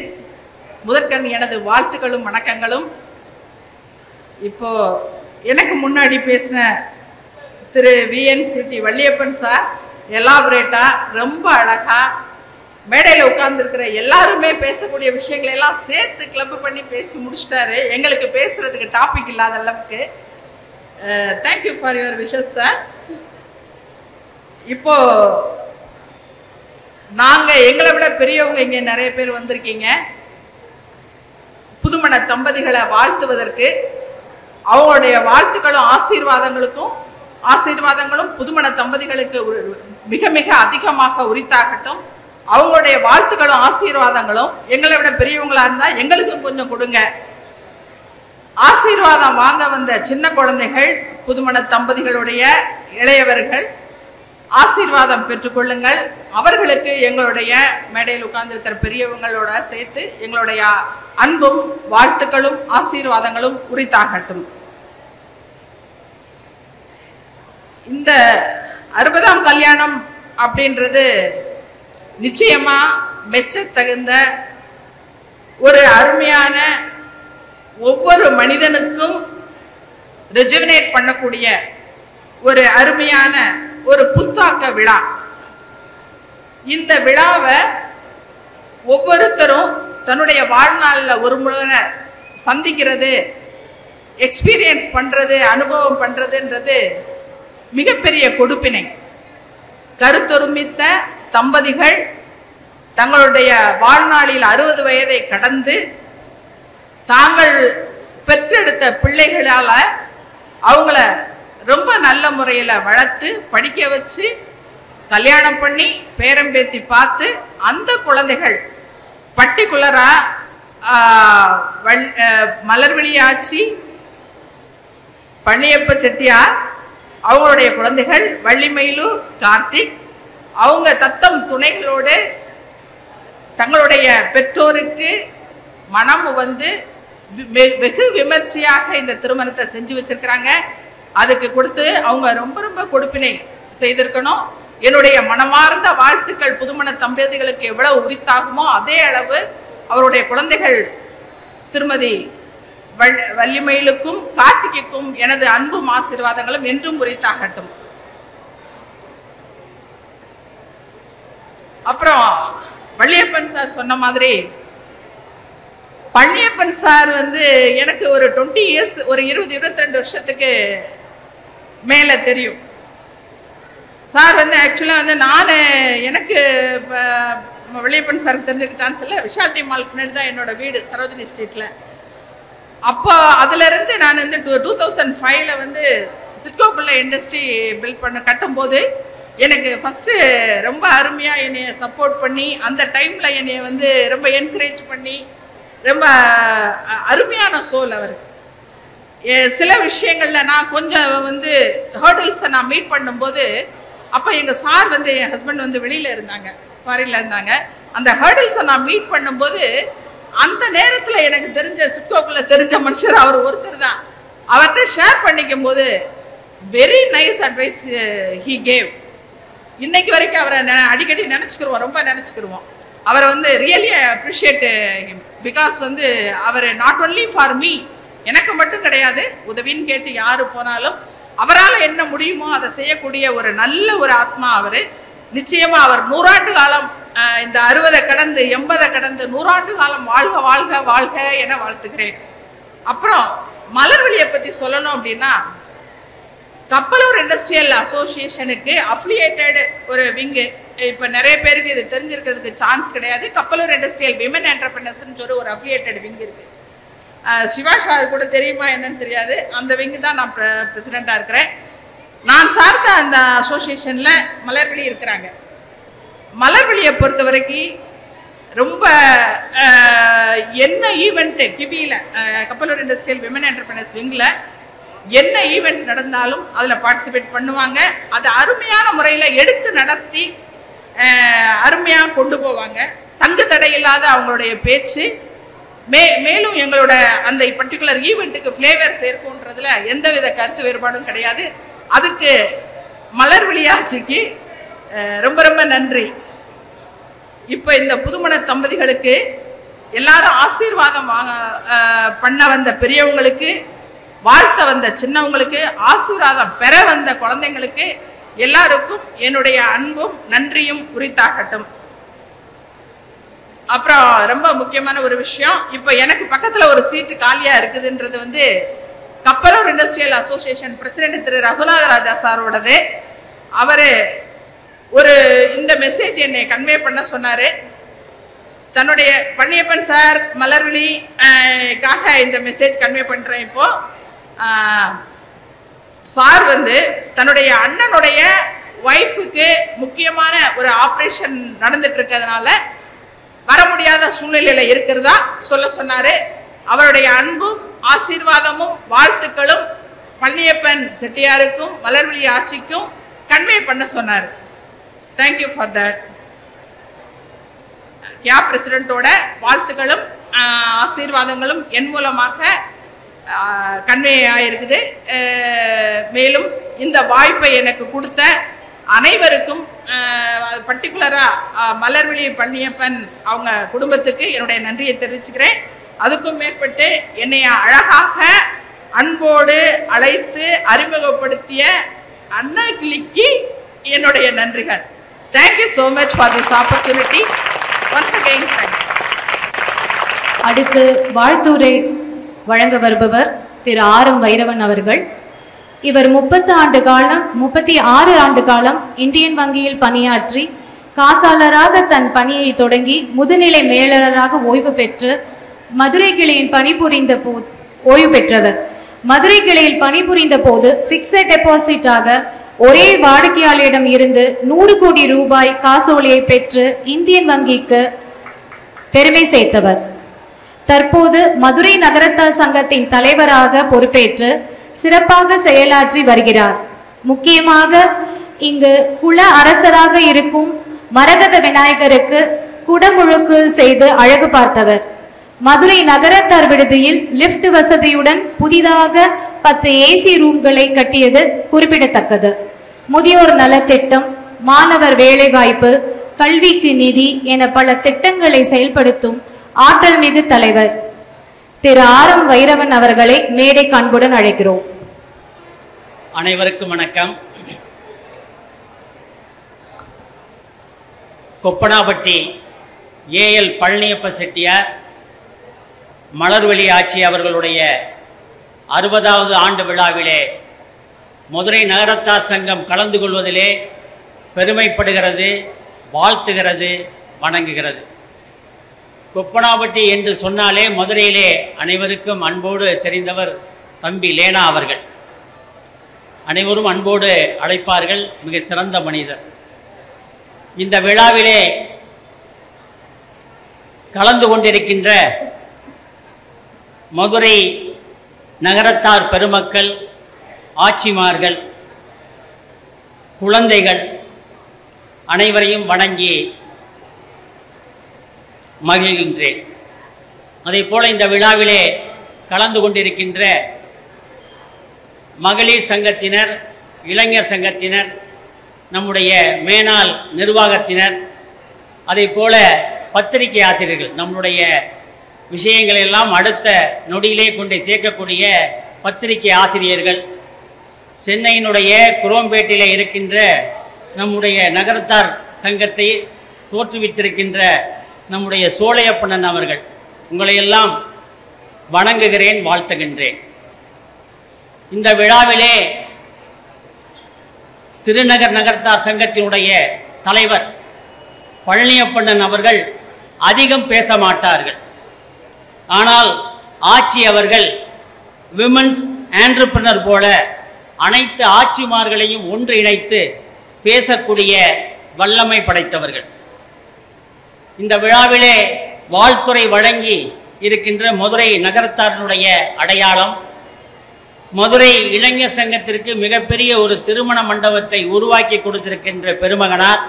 முதற்கண் எனது வாழ்த்துக்களும் வணக்கங்களும். இப்போ எனக்கு முன்னாடி பேசின திரு VNCT வள்ளியப்பன் சார் எலாபரேட்டா ரொம்ப அழகா மேடையில் உட்கார்ந்துருக்கிற எல்லாருமே பேசக்கூடிய விஷயங்களை எல்லாம் சேர்த்து கிளப் பண்ணி பேசி முடிச்சிட்டாரு. எங்களுக்கு பேசுறதுக்கு டாபிக் இல்லாத அளவுக்கு. Thank you for your wishes sir. இப்போ நாங்க எங்களை விட பெரியவங்க இங்க நிறைய பேர் வந்திருக்கீங்க. புதுமண தம்பதிகளை வாழ்த்துவதற்கு அவங்களுடைய வாழ்த்துக்களும் ஆசீர்வாதங்களும் புதுமண தம்பதிகளுக்கு மிக மிக அதிகமாக உரித்தாகட்டும். அவங்களுடைய வாழ்த்துக்களும் ஆசீர்வாதங்களும் எங்களை விட பெரியவங்களா இருந்தா எங்களுக்கும் கொஞ்சம் கொடுங்க. ஆசீர்வாதம் வாங்க வந்த சின்ன குழந்தைகள், புதுமண தம்பதிகளுடைய இளையவர்கள் ஆசீர்வாதம் பெற்றுக்கொள்ளுங்கள். அவர்களுக்கு எங்களுடைய மேடையில் உட்கார்ந்திருக்கிற பெரியவங்களோட சேர்த்து எங்களுடைய அன்பும் வாழ்த்துக்களும் ஆசீர்வாதங்களும் உரித்தாகட்டும். இந்த 60ஆம் கல்யாணம் அப்படின்றது நிச்சயமா மெச்சத்தகுந்த ஒரு அருமையான, ஒவ்வொரு மனிதனுக்கும் ரெஜுவினேட் பண்ணக்கூடிய ஒரு அருமையான ஒரு புத்தாக்க விழா. இந்த விழாவை ஒவ்வொருத்தரும் தன்னுடைய வாழ்நாளில் ஒரு முறை சந்திக்கிறது, எக்ஸ்பீரியன்ஸ் பண்றது, அனுபவம் பண்றதுன்றது மிகப்பெரிய கொடுப்பினை. கருத்தொருமித்த தம்பதிகள் தங்களுடைய வாழ்நாளில் 60 வயதை கடந்து தாங்கள் பெற்றெடுத்த பிள்ளைகளால அவங்கள ரொம்ப நல்ல முறையில் வளர்த்து படிக்க வச்சு கல்யாணம் பண்ணி பேரம்பேத்தி பார்த்து அந்த குழந்தைகள் பர்டிகுலரா மலர்விழி ஆச்சி, பழனியப்ப செட்டியார் அவங்களுடைய குழந்தைகள் வள்ளிமயிலு கார்த்திக் அவங்க தத்தம் துணைகளோடு தங்களுடைய பெற்றோருக்கு மனம் வந்து வெகு விமர்சையாக இந்த திருமணத்தை செஞ்சு வச்சிருக்கிறாங்க. அதுக்கு கொடுத்து அவங்க ரொம்ப ரொம்ப கொடுப்பினை செய்திருக்கணும். என்னுடைய மனமார்ந்த வாழ்த்துக்கள் புதுமண தம்பதிகளுக்கு எவ்வளவு உரித்தாகுமோ அதே அளவு அவருடைய குழந்தைகள் திருமதி வள்ளிமயிலுக்கும் கார்த்திகைக்கும் எனது அன்பும் ஆசீர்வாதங்களும் என்றும் உரித்தாகட்டும். அப்புறம் வள்ளியப்பன் சார் சொன்ன மாதிரி பழனியப்பன் சார் வந்து எனக்கு ஒரு 20 இயர்ஸ், ஒரு 20-22 வருஷத்துக்கு மேலே தெரியும். சார் வந்து ஆக்சுவலாக வந்து எனக்கு வள்ளியப்பன் சாருக்கு தெரிஞ்சுக்க சான்ஸ் இல்லை. விஷால்டி மால் பின்னாடி தான் என்னோட வீடு, சரோஜினி ஸ்ட்ரீட்டில். அப்போ அதிலிருந்து நான் வந்து 2005 வந்து சிட்கோக்குள்ள இண்டஸ்ட்ரி கட்டும்போது எனக்கு ஃபஸ்ட்டு ரொம்ப அருமையாக என்னை சப்போர்ட் பண்ணி, அந்த டைமில் என்னை வந்து ரொம்ப என்கரேஜ் பண்ணி, ரொம்ப அருமையான சோல் அவர். சில விஷயங்களில் நான் கொஞ்சம் வந்து ஹர்டில்ஸை நான் மீட் பண்ணும்போது, அப்போ எங்கள் சார் வந்து என் ஹஸ்பண்ட் வந்து வெளியில் இருந்தாங்க, ஃபாரின்ல இருந்தாங்க. அந்த ஹர்டில்ஸை நான் மீட் பண்ணும்போது அந்த நேரத்தில் எனக்கு தெரிஞ்ச சிட்கோக்குள்ள தெரிஞ்ச மனுஷர் அவர் ஒருத்தர் தான். அவர்கிட்ட ஷேர் பண்ணிக்கும் போது very nice advice he gave. இன்னைக்கு வரைக்கும் அவரை அடிக்கடி நினச்சிக்கிருவோம், ரொம்ப நினச்சிக்கிருவோம். அவரை வந்து ரியலி அப்ரிஷியேட் பிகாஸ் வந்து அவர் நாட் ஒன்லி ஃபார் மீ, எனக்கு மட்டும் கிடையாது, உதவின்னு கேட்டு யாரு போனாலும் அவரால் என்ன முடியுமோ அதை செய்யக்கூடிய ஒரு நல்ல ஒரு ஆத்மா அவர். நிச்சயமா அவர் 100 ஆண்டு காலம், இந்த 60 கடந்து 80 கடந்து 100 ஆண்டு காலம் வாழ்க வாழ்க வாழ்க என வாழ்த்துக்கிறேன். அப்புறம் மலர்விழியை பற்றி சொல்லணும் அப்படின்னா, கப்பலூர் இண்டஸ்ட்ரியல் அசோசியேஷனுக்கு அஃபிலியேட்டட் ஒரு விங்கு. இப்போ நிறைய பேருக்கு இது தெரிஞ்சிருக்கிறதுக்கு சான்ஸ் கிடையாது. கப்பலூர் இண்டஸ்ட்ரியல் விமன் என்டர்பிரினர்ஸ்னு சொல்லி ஒரு அஃபிலியேட்டட் விங் இருக்குது. சிவா சார் கூட தெரியுமா என்னன்னு தெரியாது. அந்த விங்கு தான் நான் பிரசிடெண்ட்டாக இருக்கிறேன். நான் சார்ந்த அந்த அசோசியேஷனில் மலர்விழி இருக்கிறாங்க. மலர்விழியை பொறுத்த வரைக்கும் ரொம்ப என்ன ஈவெண்ட்டு கிவியில், கப்பலூர் இண்டஸ்ட்ரியல் விமன் என்டர்பிரினர்ஸ் விங்கில் என்ன ஈவெண்ட் நடந்தாலும் அதில் பார்ட்டிசிபேட் பண்ணுவாங்க. அது அருமையான முறையில் எடுத்து நடத்தி அருமையாக கொண்டு போவாங்க. தங்கு தடை இல்லாத அவங்களுடைய பேச்சு மேலும் எங்களோட அந்த பர்டிகுலர் ஈவெண்ட்டுக்கு ஃப்ளேவர் சேர்க்கும்ன்றதுல எந்தவித கருத்து வேறுபாடும் கிடையாது. அதுக்கு மலர்விழியாச்சிக்கு ரொம்ப ரொம்ப நன்றி. இப்போ இந்த புதுமண தம்பதிகளுக்கு எல்லாரும் ஆசீர்வாதம் பண்ண வந்த பெரியவங்களுக்கு, வாழ்த்த வந்த சின்னவங்களுக்கு, ஆசீர்வாதம் பெற வந்த குழந்தைங்களுக்கு எல்லாருக்கும் என்னுடைய அன்பும் நன்றியும் உரித்தாகட்டும். அப்புறம் ரொம்ப முக்கியமான ஒரு விஷயம், இப்போ எனக்கு பக்கத்தில் ஒரு சீட்டு காலியாக இருக்குதுன்றது வந்து கப்பலூர் இண்டஸ்ட்ரியல் அசோசியேஷன் பிரசிடென்ட் திரு ரகுநாத ராஜா சாரோடது. அவர் ஒரு இந்த மெசேஜ் என்னை கன்வே பண்ண சொன்னார். தன்னுடைய பழனியப்பன் சார் மலர்விழிக்காக இந்த மெசேஜ் கன்வே பண்ணுறேன். இப்போ சார் வந்து தன்னுடைய அண்ணனுடைய ஒய்ஃபுக்கு முக்கியமான ஒரு ஆப்ரேஷன் நடந்துட்டு இருக்கிறதுனால வர முடியாத சூழ்நிலையில் இருக்கிறதா சொல்ல சொன்னார். அவருடைய அன்பும் ஆசீர்வாதமும் வாழ்த்துக்களும் பழனியப்பன் செட்டியாருக்கும் மலர்விழி ஆட்சிக்கும் கன்வே பண்ண சொன்னார். Thank you for that. கியா பிரசிடென்ட்டோட வாழ்த்துக்களும் ஆசீர்வாதங்களும் என் மூலமாக கன்வே ஆகிருக்குது. மேலும் இந்த வாய்ப்பை எனக்கு கொடுத்த அனைவருக்கும், பர்டிகுலராக மலர்விழி பழனியப்பன் அவங்க குடும்பத்துக்கு என்னுடைய நன்றியை தெரிவிச்சுக்கிறேன். அதுக்கும் மேற்பட்டு என்னை அழகாக அன்போடு அழைத்து அறிமுகப்படுத்திய அண்ணகிளிக்கு என்னுடைய நன்றிகள். Thank you so much for this opportunity. Once again thank you. அடுத்து வாழ்த்துரை வழங்க வருபவர் திரு ஆர்.எம். வைரவன் அவர்கள். இவர் 36 ஆண்டு காலம் இந்தியன் வங்கியில் பணியாற்றி காசாளராக தன் பணியை தொடங்கி முதுநிலை மேலாளராக ஓய்வு பெற்று மதுரை கிளையில் ஓய்வு பெற்றவர். மதுரை கிளையில் பணிபுரிந்த போது பிக்சட் டெபாசிட்டாக ஒரே வாடிக்கையாளரிடம் இருந்து 100 கோடி ரூபாய் காசோலையை பெற்று இந்தியன் வங்கிக்கு பெருமை சேர்த்தவர். தற்போது மதுரை நகரத்தார் சங்கத்தின் தலைவராக பொறுப்பேற்று சிறப்பாக செயலாற்றி வருகிறார். முக்கியமாக இங்கு குல அரசராக இருக்கும் மரகத விநாயகருக்கு குடமுழுக்கு செய்து அழகு பார்த்தவர். மதுரை நகரத்தார் விடுதியில் லிப்ட் வசதியுடன் புதிதாக 10 ஏசி ரூம்களை கட்டியது குறிப்பிடத்தக்கது. முதியோர் நலத்திட்டம், மாணவர் வேலைவாய்ப்பு, கல்விக்கு நிதி என பல திட்டங்களை செயல்படுத்தும் ஆற்றல் மிகு தலைவர் திரு ஆர்.எம். வைரவன் அவர்களை மேடை அன்புடன் அழைக்கிறோம். அனைவருக்கும் வணக்கம். கொப்பனாபட்டி ஏஎல் பழனியப்ப செட்டியார், மலர்விழி ஆட்சி அவர்களுடைய 60வது ஆண்டு விழாவிலே மதுரை நகரத்தார் சங்கம் கலந்து கொள்வதிலே பெருமைப்படுகிறது, வாழ்த்துகிறது, வணங்குகிறது. கொப்பனாப்பட்டி என்று சொன்னாலே மதுரையிலே அனைவருக்கும் அன்போடு தெரிந்தவர் தம்பி லேனா அவர்கள். அனைவரும் அன்போடு அழைப்பார்கள், மிக சிறந்த மனிதர். இந்த விழாவிலே கலந்து கொண்டிருக்கின்ற மதுரை நகரத்தார் பெருமக்கள், ஆட்சிமார்கள், குழந்தைகள் அனைவரையும் வணங்கி மகிழ்கின்றேன். அதே போல இந்த விழாவிலே கலந்து கொண்டிருக்கின்ற மகளிர் சங்கத்தினர், இளைஞர் சங்கத்தினர், நம்முடைய மேனாள் நிர்வாகத்தினர், அதே போல பத்திரிகை ஆசிரியர்கள், நம்முடைய விஷயங்களை எல்லாம் அடுத்த நொடியிலே கொண்டு சேர்க்கக்கூடிய பத்திரிகை ஆசிரியர்கள், சென்னையினுடைய குரோம்பேட்டில் இருக்கின்ற நம்முடைய நகரத்தார் சங்கத்தை தோற்றுவித்திருக்கின்ற நம்முடைய சோழையப்பண்ணன் அவர்கள், உங்களையெல்லாம் வணங்குகிறேன், வாழ்த்துகின்றேன். இந்த விழாவிலே திருநகர் நகரத்தார் சங்கத்தினுடைய தலைவர் பழனியப்பண்ணன் அவர்கள் அதிகம் பேச மாட்டார்கள். ஆனால் ஆட்சி அவர்கள் விமன்ஸ் ஆண்டர்பிரினர் போல அனைத்து ஆட்சிமார்களையும் ஒன்றிணைத்து பேசக்கூடிய வல்லமை படைத்தவர்கள். இந்த விழாவிலே வாழ்த்துறை வழங்கி இருக்கின்ற மதுரை நகரத்தாரினுடைய அடையாளம், மதுரை இளைஞர் சங்கத்திற்கு மிகப்பெரிய ஒரு திருமண மண்டபத்தை உருவாக்கி கொடுத்திருக்கின்ற பெருமகனார்,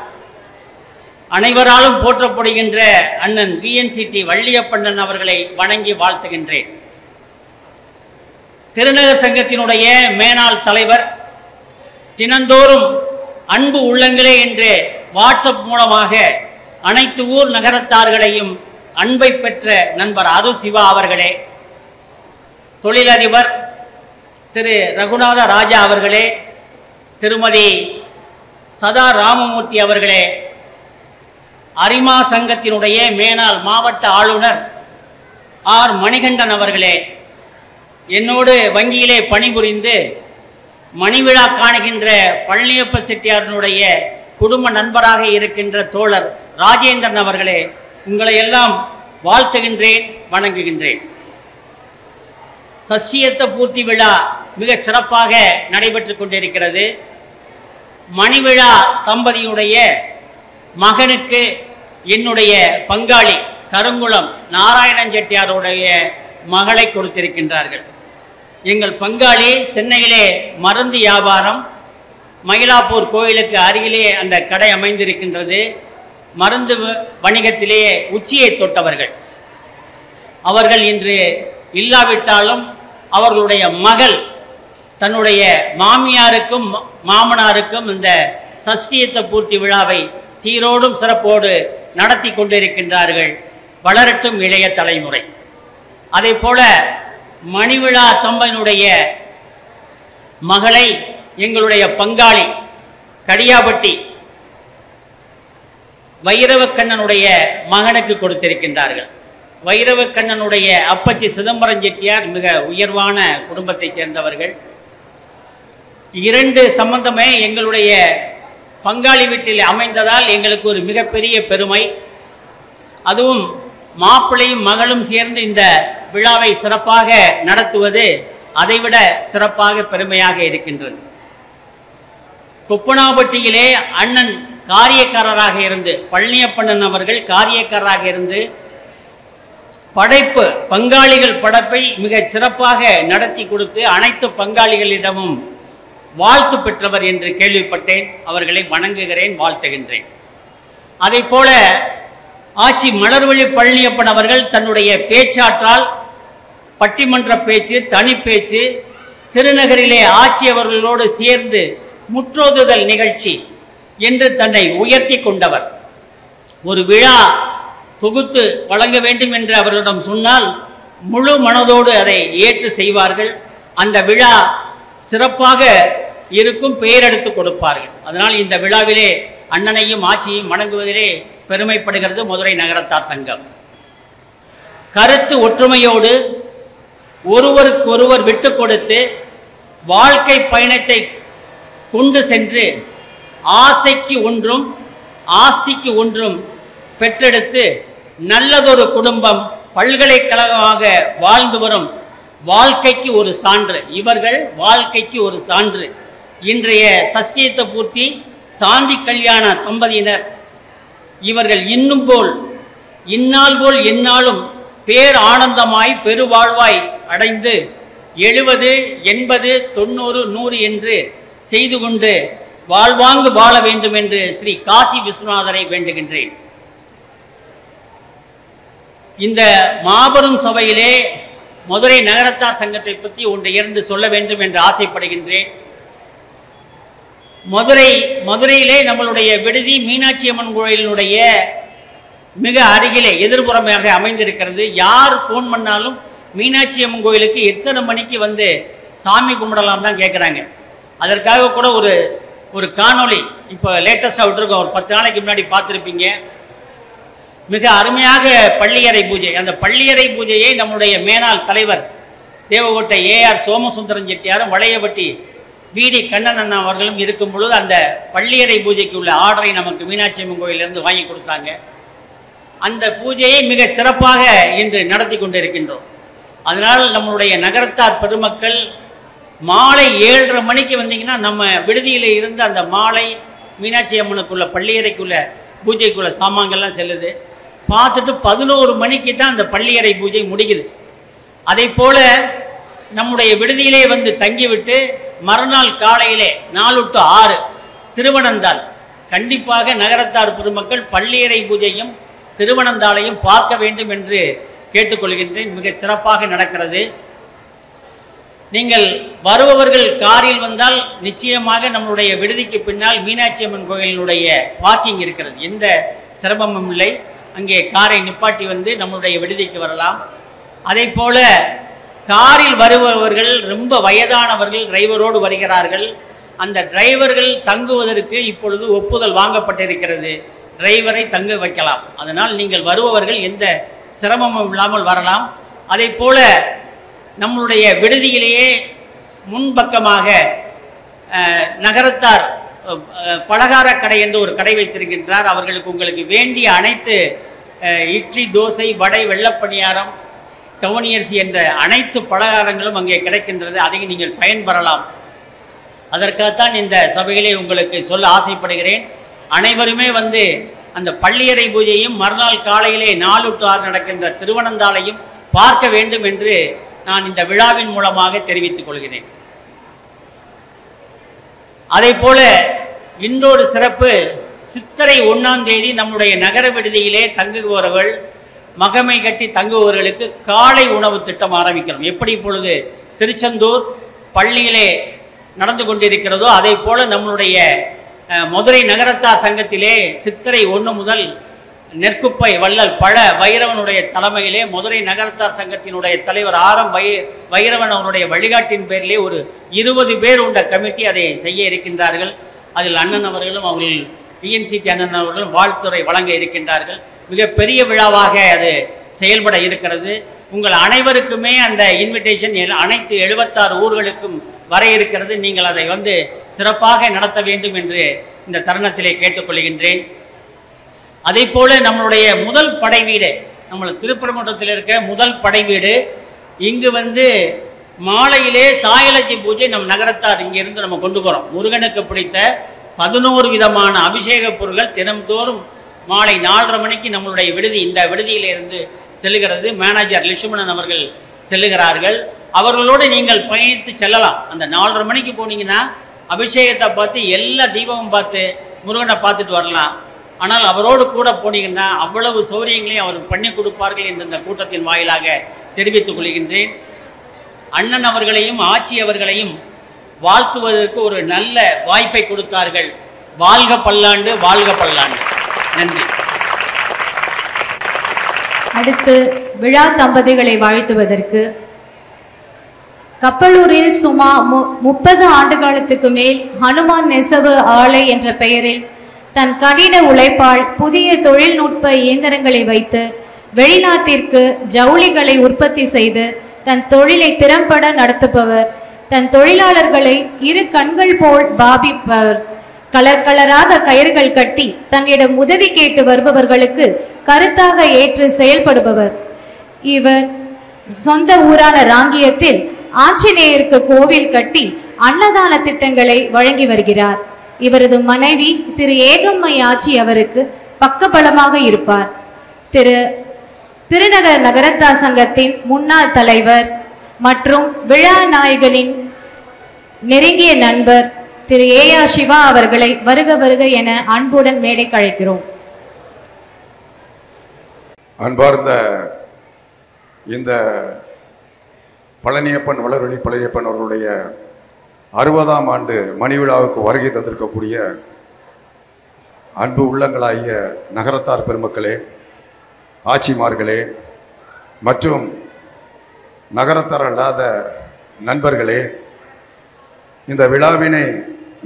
அனைவராலும் போற்றப்படுகின்ற அண்ணன் விஎன்சிடி வள்ளியப்பண்ணன் அவர்களை வணங்கி வாழ்த்துகின்றேன். திருநகர் சங்கத்தினுடைய மேனாள் தலைவர் தினந்தோறும் அன்பு உள்ளங்களே என்று வாட்ஸ்அப் மூலமாக அனைத்து ஊர் நகரத்தார்களையும் அன்பை பெற்ற நண்பர் அரு சிவா அவர்களே, தொழிலதிபர் திரு ரகுநாத ராஜா அவர்களே, திருமதி சதா ராமமூர்த்தி அவர்களே, அரிமா சங்கத்தினுடைய மேனாள் மாவட்ட ஆளுநர் ஆர் மணிகண்டன் அவர்களே, என்னோடு வங்கியிலே பணிபுரிந்து மணிவிழா காணுகின்ற பழனியப்ப செட்டியாரனுடைய குடும்ப நண்பராக இருக்கின்ற தோழர் ராஜேந்திரன் அவர்களே, உங்களை எல்லாம் வாழ்த்துகின்றேன், வணங்குகின்றேன். சஷ்டியத்த பூர்த்தி விழா மிக சிறப்பாக நடைபெற்று கொண்டிருக்கிறது. மணிவிழா தம்பதியுடைய மகனுக்கு என்னுடைய பங்காளி கருங்குளம் நாராயணன் செட்டியாருடைய மகளை கொடுத்திருக்கின்றார்கள். எங்கள் பங்காளி சென்னையிலே மருந்து வியாபாரம், மயிலாப்பூர் கோயிலுக்கு அருகிலே அந்த கடை அமைந்திருக்கின்றது. மருந்து வணிகத்திலே உச்சியை தொட்டவர்கள் அவர்கள். இன்று இல்லாவிட்டாலும் அவர்களுடைய மகள் தன்னுடைய மாமியாருக்கும் மாமனாருக்கும் இந்த சஷ்டியத்த பூர்த்தி விழாவை சீரோடும் சிறப்போடு நடத்தி கொண்டிருக்கின்றார்கள். வளரட்டும் இளைய தலைமுறை. அதே போல மணிவிழா தம்பனுடைய மகளை எங்களுடைய பங்காளி கடியாபட்டி வைரவக்கண்ணனுடைய மகனுக்கு கொடுத்திருக்கின்றார்கள். வைரவக்கண்ணனுடைய அப்பச்சி சிதம்பரம் செட்டியார் மிக உயர்வான குடும்பத்தைச் சேர்ந்தவர்கள். இரண்டு சம்பந்தமே எங்களுடைய பங்காளி வீட்டில் அமைந்ததால் எங்களுக்கு ஒரு மிகப்பெரிய பெருமை. அதுவும் மாப்பிள்ளையும் மகளும் சேர்ந்து இந்த விழாவை சிறப்பாக நடத்துவது அதைவிட சிறப்பாக பெருமையாக இருக்கின்றது. கொப்பனாப்பட்டியிலே அண்ணன் காரியக்காரராக இருந்து, பழனியப்பண்ணன் அவர்கள் காரியக்காரராக இருந்து படைப்பு பங்காளிகள் படைப்பை மிக சிறப்பாக நடத்தி கொடுத்து அனைத்து பங்காளிகளிடமும் வாழ்த்து பெற்றவர் என்று கேள்விப்பட்டேன். அவர்களை வணங்குகிறேன், வாழ்த்துகின்றேன். அதை போல ஆட்சி மலர்விழி பழனியப்பன் அவர்கள் தன்னுடைய பேச்சாற்றால் பட்டிமன்ற பேச்சு, தனி பேச்சு, திருநகரிலே ஆட்சி அவர்களோடு சேர்ந்து முற்றோதுதல் நிகழ்ச்சி என்று தன்னை உயர்த்தி கொண்டவர். ஒரு விழா தொகுத்து வழங்க வேண்டும் என்று அவர்களிடம் சொன்னால் முழு மனதோடு அதை ஏற்று செய்வார்கள். அந்த விழா சிறப்பாக இருக்கும், பெயர் எடுத்து கொடுப்பார்கள். அதனால் இந்த விழாவிலே அண்ணனையும் ஆட்சியையும் வணங்குவதிலே பெருமைப்படுகிறது மதுரை நகரத்தார் சங்கம். கருத்து ஒற்றுமையோடு ஒருவருக்கொருவர் விட்டு கொடுத்து வாழ்க்கை பயணத்தை கொண்டு சென்று ஆசைக்கு ஒன்றும் ஆஸ்திக்கு ஒன்றும் பெற்றெடுத்து நல்லதொரு குடும்பம் பல்கலைக்கழகமாக வாழ்ந்து வரும் வாழ்க்கைக்கு ஒரு சான்று. இவர்கள் வாழ்க்கைக்கு ஒரு சான்று. இன்றைய சசியத்த பூர்த்தி சாந்தி கல்யாண தம்பதியினர் இவர்கள் இன்னும் போல் இந்நாள் போல் எந்நாளும் பேர் ஆனந்தமாய் பெருவாழ்வாய் அடைந்து 70, 80, 90, 100 என்று செய்து கொண்டு வாழ்வாங்கு வாழ வேண்டும் என்று ஸ்ரீ காசி விஸ்வநாதரை வேண்டுகின்றேன். இந்த மாபெரும் சபையிலே மதுரை நகரத்தார் சங்கத்தை பற்றி ஒன்று இரண்டு சொல்ல வேண்டும் என்று ஆசைப்படுகின்றேன். மதுரையிலே நம்மளுடைய விடுதி மீனாட்சி அம்மன் கோயிலினுடைய மிக அருகிலே எதிர்புறமாக அமைந்திருக்கிறது. யார் ஃபோன் பண்ணாலும் மீனாட்சி அம்மன் கோயிலுக்கு எத்தனை மணிக்கு வந்து சாமி கும்பிடலாம் தான் கேட்குறாங்க. அதற்காக கூட ஒரு காணொளி இப்போ லேட்டஸ்டாக விட்டுருக்கோம். ஒரு 10 நாளைக்கு முன்னாடி பார்த்துருப்பீங்க. மிக அருமையாக பள்ளியறை பூஜை. அந்த பள்ளியறை பூஜையை நம்முடைய மேனாள் தலைவர் தேவகோட்டை ஏஆர் சோமசுந்தரன் செட்டியாரும் வளையப்பட்டி பிடி கண்ணன் அண்ணா அவர்களும் இருக்கும் பொழுது அந்த பள்ளியறை பூஜைக்கு உள்ள ஆர்டரை நமக்கு மீனாட்சி அம்மன் கோயிலிருந்து வாங்கி கொடுத்தாங்க. அந்த பூஜையை மிக சிறப்பாக இன்று நடத்தி கொண்டிருக்கின்றோம். அதனால் நம்மளுடைய நகரத்தார் பெருமக்கள் மாலை 7:30 மணிக்கு வந்தீங்கன்னா நம்ம விடுதியில் இருந்து அந்த மாலை மீனாட்சி அம்மனுக்குள்ள பள்ளியறைக்குள்ள பூஜைக்குள்ள சாமான்கள்லாம் செல்லுது. பார்த்துட்டு 11 மணிக்கு தான் அந்த பள்ளியறை பூஜை முடிக்குது. அதை போல நம்முடைய விடுதியிலே வந்து தங்கிவிட்டு மறுநாள் காலையிலே 4 to 6 திருவனந்தாள். கண்டிப்பாக நகரத்தார் பெருமக்கள் பள்ளியறை பூஜையும் திருவனந்தாளையும் பார்க்க வேண்டும் என்று கேட்டுக்கொள்கின்றேன். மிக சிறப்பாக நடக்கிறது. நீங்கள் வருபவர்கள் காரில் வந்தால் நிச்சயமாக நம்மளுடைய விடுதிக்கு பின்னால் மீனாட்சி அம்மன் கோயிலினுடைய பார்க்கிங் இருக்கிறது. எந்த சிரமமும் இல்லை. அங்கே காரை நிப்பாட்டி வந்து நம்மளுடைய விடுதிக்கு வரலாம். அதே போல காரில் வருபவர்கள் ரொம்ப வயதானவர்கள் டிரைவரோடு வருகிறார்கள். அந்த டிரைவர்கள் தங்குவதற்கு இப்பொழுது ஒப்புதல் வாங்கப்பட்டிருக்கிறது. டிரைவரை தங்க வைக்கலாம். அதனால் நீங்கள் வருபவர்கள் எந்த சிரமமும் இல்லாமல் வரலாம். அதே போல நம்மளுடைய விடுதியிலேயே முன்பக்கமாக நகரத்தார் பலகார கடை என்று ஒரு கடை வைத்திருக்கின்றார். அவர்களுக்கு உங்களுக்கு வேண்டிய அனைத்து இட்லி, தோசை, வடை, வெள்ளப்பணியாரம், கவனியரிசி என்ற அனைத்து பலகாரங்களும் அங்கே கிடைக்கின்றது. அதை நீங்கள் பயன்பெறலாம். அதற்காகத்தான் இந்த சபையிலே உங்களுக்கு சொல்ல ஆசைப்படுகிறேன். அனைவருமே வந்து அந்த பள்ளியறை பூஜையும் மறுநாள் காலையிலே 4 to 6 நடக்கின்ற திருவனந்தாளையும் பார்க்க வேண்டும் என்று நான் இந்த விழாவின் மூலமாக தெரிவித்துக் கொள்கிறேன். அதை போல இன்னொரு சிறப்பு, சித்திரை 1ஆம் தேதி நம்முடைய நகர விடுதியிலே தங்குபவர்கள் மகமை கட்டி தங்குபவர்களுக்கு காலை உணவு திட்டம் ஆரம்பிக்கிறோம். எப்படி இப்பொழுது திருச்செந்தூர் பள்ளியிலே நடந்து கொண்டிருக்கிறதோ அதை போல நம்மளுடைய மதுரை நகரத்தார் சங்கத்திலே சித்திரை 1 முதல் நெற்குப்பை வள்ளல் பழ வைரவனுடைய தலைமையிலே மதுரை நகரத்தார் சங்கத்தினுடைய தலைவர் ஆரம் வைரவன் அவருடைய வழிகாட்டின் பேரிலே ஒரு 20 பேர் உண்ட கமிட்டி அதை செய்ய இருக்கின்றார்கள். அதில் அண்ணன் அவர்களும் அவர்கள் பிஎன்சிடி அண்ணன் அவர்களும் வாழ்த்துறை வழங்க இருக்கின்றார்கள். மிகப்பெரிய விழாவாக அது செயல்பட இருக்கிறது. உங்கள் அனைவருக்குமே அந்த இன்விடேஷன் அனைத்து 76 ஊர்களுக்கும் வர இருக்கிறது. நீங்கள் அதை வந்து சிறப்பாக நடத்த வேண்டும் என்று இந்த தருணத்திலே கேட்டுக்கொள்கின்றேன். அதே போல நம்மளுடைய முதல் படை வீடு, நம்ம திருப்பரங்குன்றத்தில் இருக்க முதல் படை வீடு, இங்கு வந்து மாலையிலே சாயலட்சி பூஜை நம் நகரத்தார் இங்கிருந்து நம்ம கொண்டு போகிறோம். முருகனுக்கு பிடித்த 11 விதமான அபிஷேக பொருட்கள் தினம்தோறும் மாலை 4:30 மணிக்கு நம்மளுடைய விடுதி இந்த விடுதியிலிருந்து செல்லுகிறது. மேனேஜர் லட்சுமணன் அவர்கள் செல்லுகிறார்கள். அவர்களோடு நீங்கள் பயணித்து செல்லலாம். அந்த 4:30 மணிக்கு போனீங்கன்னா அபிஷேகத்தை பார்த்து எல்லா தீபமும் பார்த்து முருகனை பார்த்துட்டு வரலாம். ஆனால் அவரோடு கூட போனீங்கன்னா அவ்வளவு சௌரியங்களையும் அவர் பண்ணி கொடுப்பார்கள் என்று இந்த கூட்டத்தின் வாயிலாக தெரிவித்துக் கொள்கின்றேன். அண்ணன் அவர்களையும் ஆட்சி அவர்களையும் வாழ்த்துவதற்கு ஒரு நல்ல வாய்ப்பை கொடுத்தார்கள். வாழ்க பல்லாண்டு, வாழ்க பல்லாண்டு. நன்றி. அடுத்து விழா தம்பதிகளை வாழ்த்துவதற்கு கப்பலூரில் சுமார் 30 ஆண்டு காலத்துக்கு மேல் ஹனுமான் நெசவு ஆலை என்ற பெயரில் தன் கடின உழைப்பால் புதிய தொழில்நுட்ப இயந்திரங்களை வைத்து வெளிநாட்டிற்கு ஜவுளிகளை உற்பத்தி செய்து தன் தொழிலை திறம்பட நடத்துபவர். தன் தொழிலாளர்களை இரு கண்கள் போல் பாவிப்பவர். கலர் கலராக கயிறுகள் கட்டி தன்னிடம் உதவி கேட்டு வருபவர்களுக்கு கருத்தாக ஏற்று செயல்படுபவர். இவர் சொந்த ஊரான ராங்கியத்தில் ஆஞ்சநேயருக்கு கோவில் கட்டி அன்னதான திட்டங்களை வழங்கி வருகிறார். இவரது மனைவி திரு ஏகம்மை ஆச்சி அவருக்கு பக்கபலமாக இருப்பார். திருநகர் நகரத்தா சங்கத்தின் முன்னாள் தலைவர் மற்றும் விழா நாயகனின் நெருங்கிய நண்பர் திரு ஏ.ஆ. சிவா அவர்களை வருக வருக என அன்புடன் மேடைக்கு அழைக்கிறோம். அன்பார்ந்த இந்த பழனியப்பன் வளர்வெளி பழனியப்பன் அவர்களுடைய 60ஆம் ஆண்டு மணி விழாவுக்கு வருகை தந்திருக்கக்கூடிய அன்பு உள்ளங்களாகிய நகரத்தார் பெருமக்களே, ஆட்சிமார்களே மற்றும் நகரத்தார் அல்லாத நண்பர்களே, இந்த விழாவினை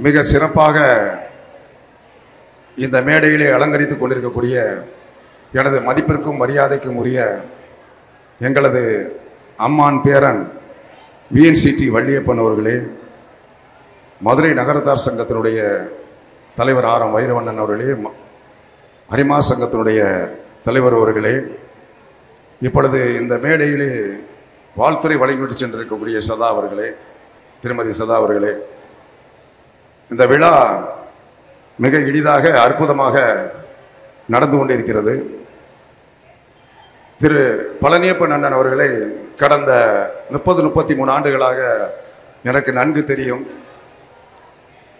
மிக சிறப்பாக இந்த மேடையிலே அலங்கரித்து கொண்டிருக்கக்கூடிய எனது மதிப்பிற்கும் மரியாதைக்கும் உரிய எங்களது அம்மான் பேரன் விஎன்சிடி வள்ளியப்பன் அவர்களே, மதுரை நகரத்தார் சங்கத்தினுடைய தலைவர் ஆர்.எம். வைரவண்ணன் அவர்களே, அரிமா சங்கத்தினுடைய தலைவர் அவர்களே, இப்பொழுது இந்த மேடையிலே வாழ்த்துறை வழங்கிவிட்டு சென்றிருக்கக்கூடிய சதா அவர்களே, திருமதி சதா அவர்களே, இந்த விழா மிக எளிதாக அற்புதமாக நடந்து கொண்டிருக்கிறது. திரு பழனியப்பன் அண்ணன் அவர்களை கடந்த 30-33 ஆண்டுகளாக எனக்கு நன்கு தெரியும்.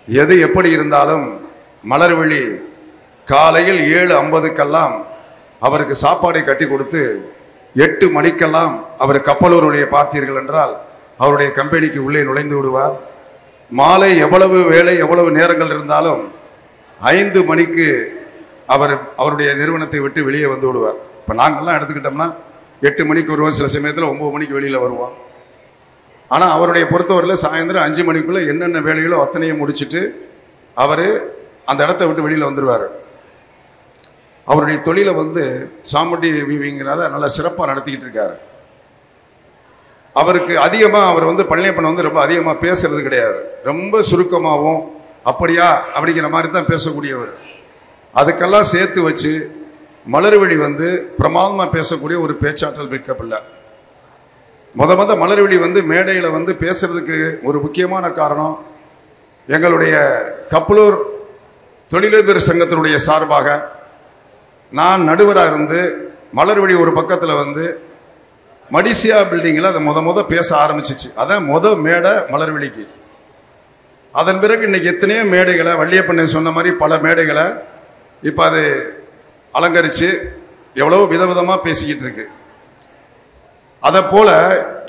எது எப்படி இருந்தாலும் மலர்விழி காலையில் 7:50க்கெல்லாம் அவருக்கு சாப்பாடை கட்டி கொடுத்து 8 மணிக்கெல்லாம் அவர் கப்பலூர் வழியை பார்த்தீர்கள் என்றால் அவருடைய கம்பெனிக்கு உள்ளே நுழைந்து விடுவார். மாலை எவ்வளவு வேலை எவ்வளவு நேரங்கள் இருந்தாலும் 5 மணிக்கு அவருடைய நிறுவனத்தை விட்டு வெளியே வந்து விடுவார். இப்போ நாங்கள்லாம் எடுத்துக்கிட்டோம்னா 8 மணிக்கு வருவோம், சில சமயத்தில் 9 மணிக்கு வெளியில் வருவோம். ஆனால் அவருடைய பொறுத்தவரையில் சாயந்தரம் 5 மணிக்குள்ளே என்னென்ன வேலைகளோ அத்தனையும் முடிச்சுட்டு அவர் அந்த இடத்த விட்டு வெளியில் வந்துடுவார். அவருடைய தொழிலை சாமுண்டி வீவிங்கிறத நல்லா சிறப்பாக நடத்திக்கிட்டு இருக்காரு. அவருக்கு அதிகமாக அவர் பழனியப்பன் ரொம்ப அதிகமாக பேசுறது கிடையாது. ரொம்ப சுருக்கமாகவும் அப்படியா அப்படிங்கிற மாதிரி தான் பேசக்கூடியவர். அதுக்கெல்லாம் சேர்த்து வச்சு மலர்விழி பிரமாதமாக பேசக்கூடிய ஒரு பேச்சாற்றல் மிக்க பிள்ளை. முத மலர்விழி மேடையில் பேசுறதுக்கு ஒரு முக்கியமான காரணம், எங்களுடைய கப்பலூர் தொழிலதிபர் சங்கத்தினுடைய சார்பாக நான் நடுவராக இருந்து மலர்விழி ஒரு பக்கத்தில் மடிசியா பில்டிங்கில் அதை முத பேச ஆரம்பிச்சிச்சு. அதான் மேடை மலர்விழிக்கு. அதன் பிறகு இன்னைக்கு எத்தனையோ மேடைகளை வள்ளியப்பண்ணை சொன்ன மாதிரி பல மேடைகளை இப்போ அது அலங்கரித்து எவ்வளோ விதவிதமாக பேசிக்கிட்டு இருக்கு. அதை போல்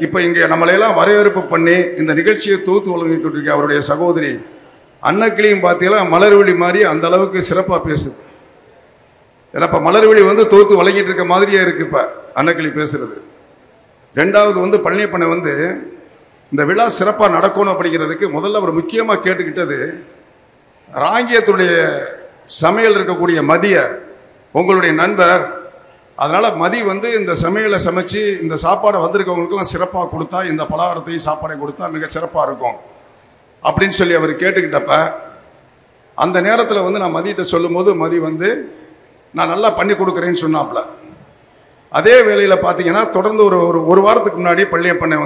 இப்போ இங்கே நம்மளையெல்லாம் வரவேற்பு பண்ணி இந்த நிகழ்ச்சியை தொகுத்து வழங்கிக்கிட்டு இருக்க அவருடைய சகோதரி அன்னக்கிளியும் பார்த்தீங்கன்னா மலர்விழி மாதிரி அந்த அளவுக்கு சிறப்பாக பேசுது. ஏன்னா இப்போ மலர்விழி தொகுத்து வழங்கிட்டு இருக்க மாதிரியே இருக்குது இப்போ அன்னக்கிளி பேசுறது. ரெண்டாவது பழனியப்பனை இந்த விழா சிறப்பாக நடக்கணும் அப்படிங்கிறதுக்கு முதல்ல அவர் முக்கியமாக கேட்டுக்கிட்டது, ராங்கியத்துடைய சமையல் இருக்கக்கூடிய மதிய உங்களுடைய நண்பர், அதனால் மதி இந்த சமையலை சமைச்சு இந்த சாப்பாடை வந்திருக்கவங்களுக்கெல்லாம் சிறப்பாக கொடுத்தா, இந்த பலகாரத்தையும் சாப்பாடை கொடுத்தா மிக சிறப்பாக இருக்கும் அப்படின்னு சொல்லி அவர் கேட்டுக்கிட்டப்ப, அந்த நேரத்தில் நான் மதியிட்ட சொல்லும்போது மதி நான் நல்லா பண்ணி கொடுக்குறேன்னு சொன்னாப்புல. அதே வேளையில் பார்த்தீங்கன்னா தொடர்ந்து ஒரு வாரத்துக்கு முன்னாடி பழனியப்பண்ணை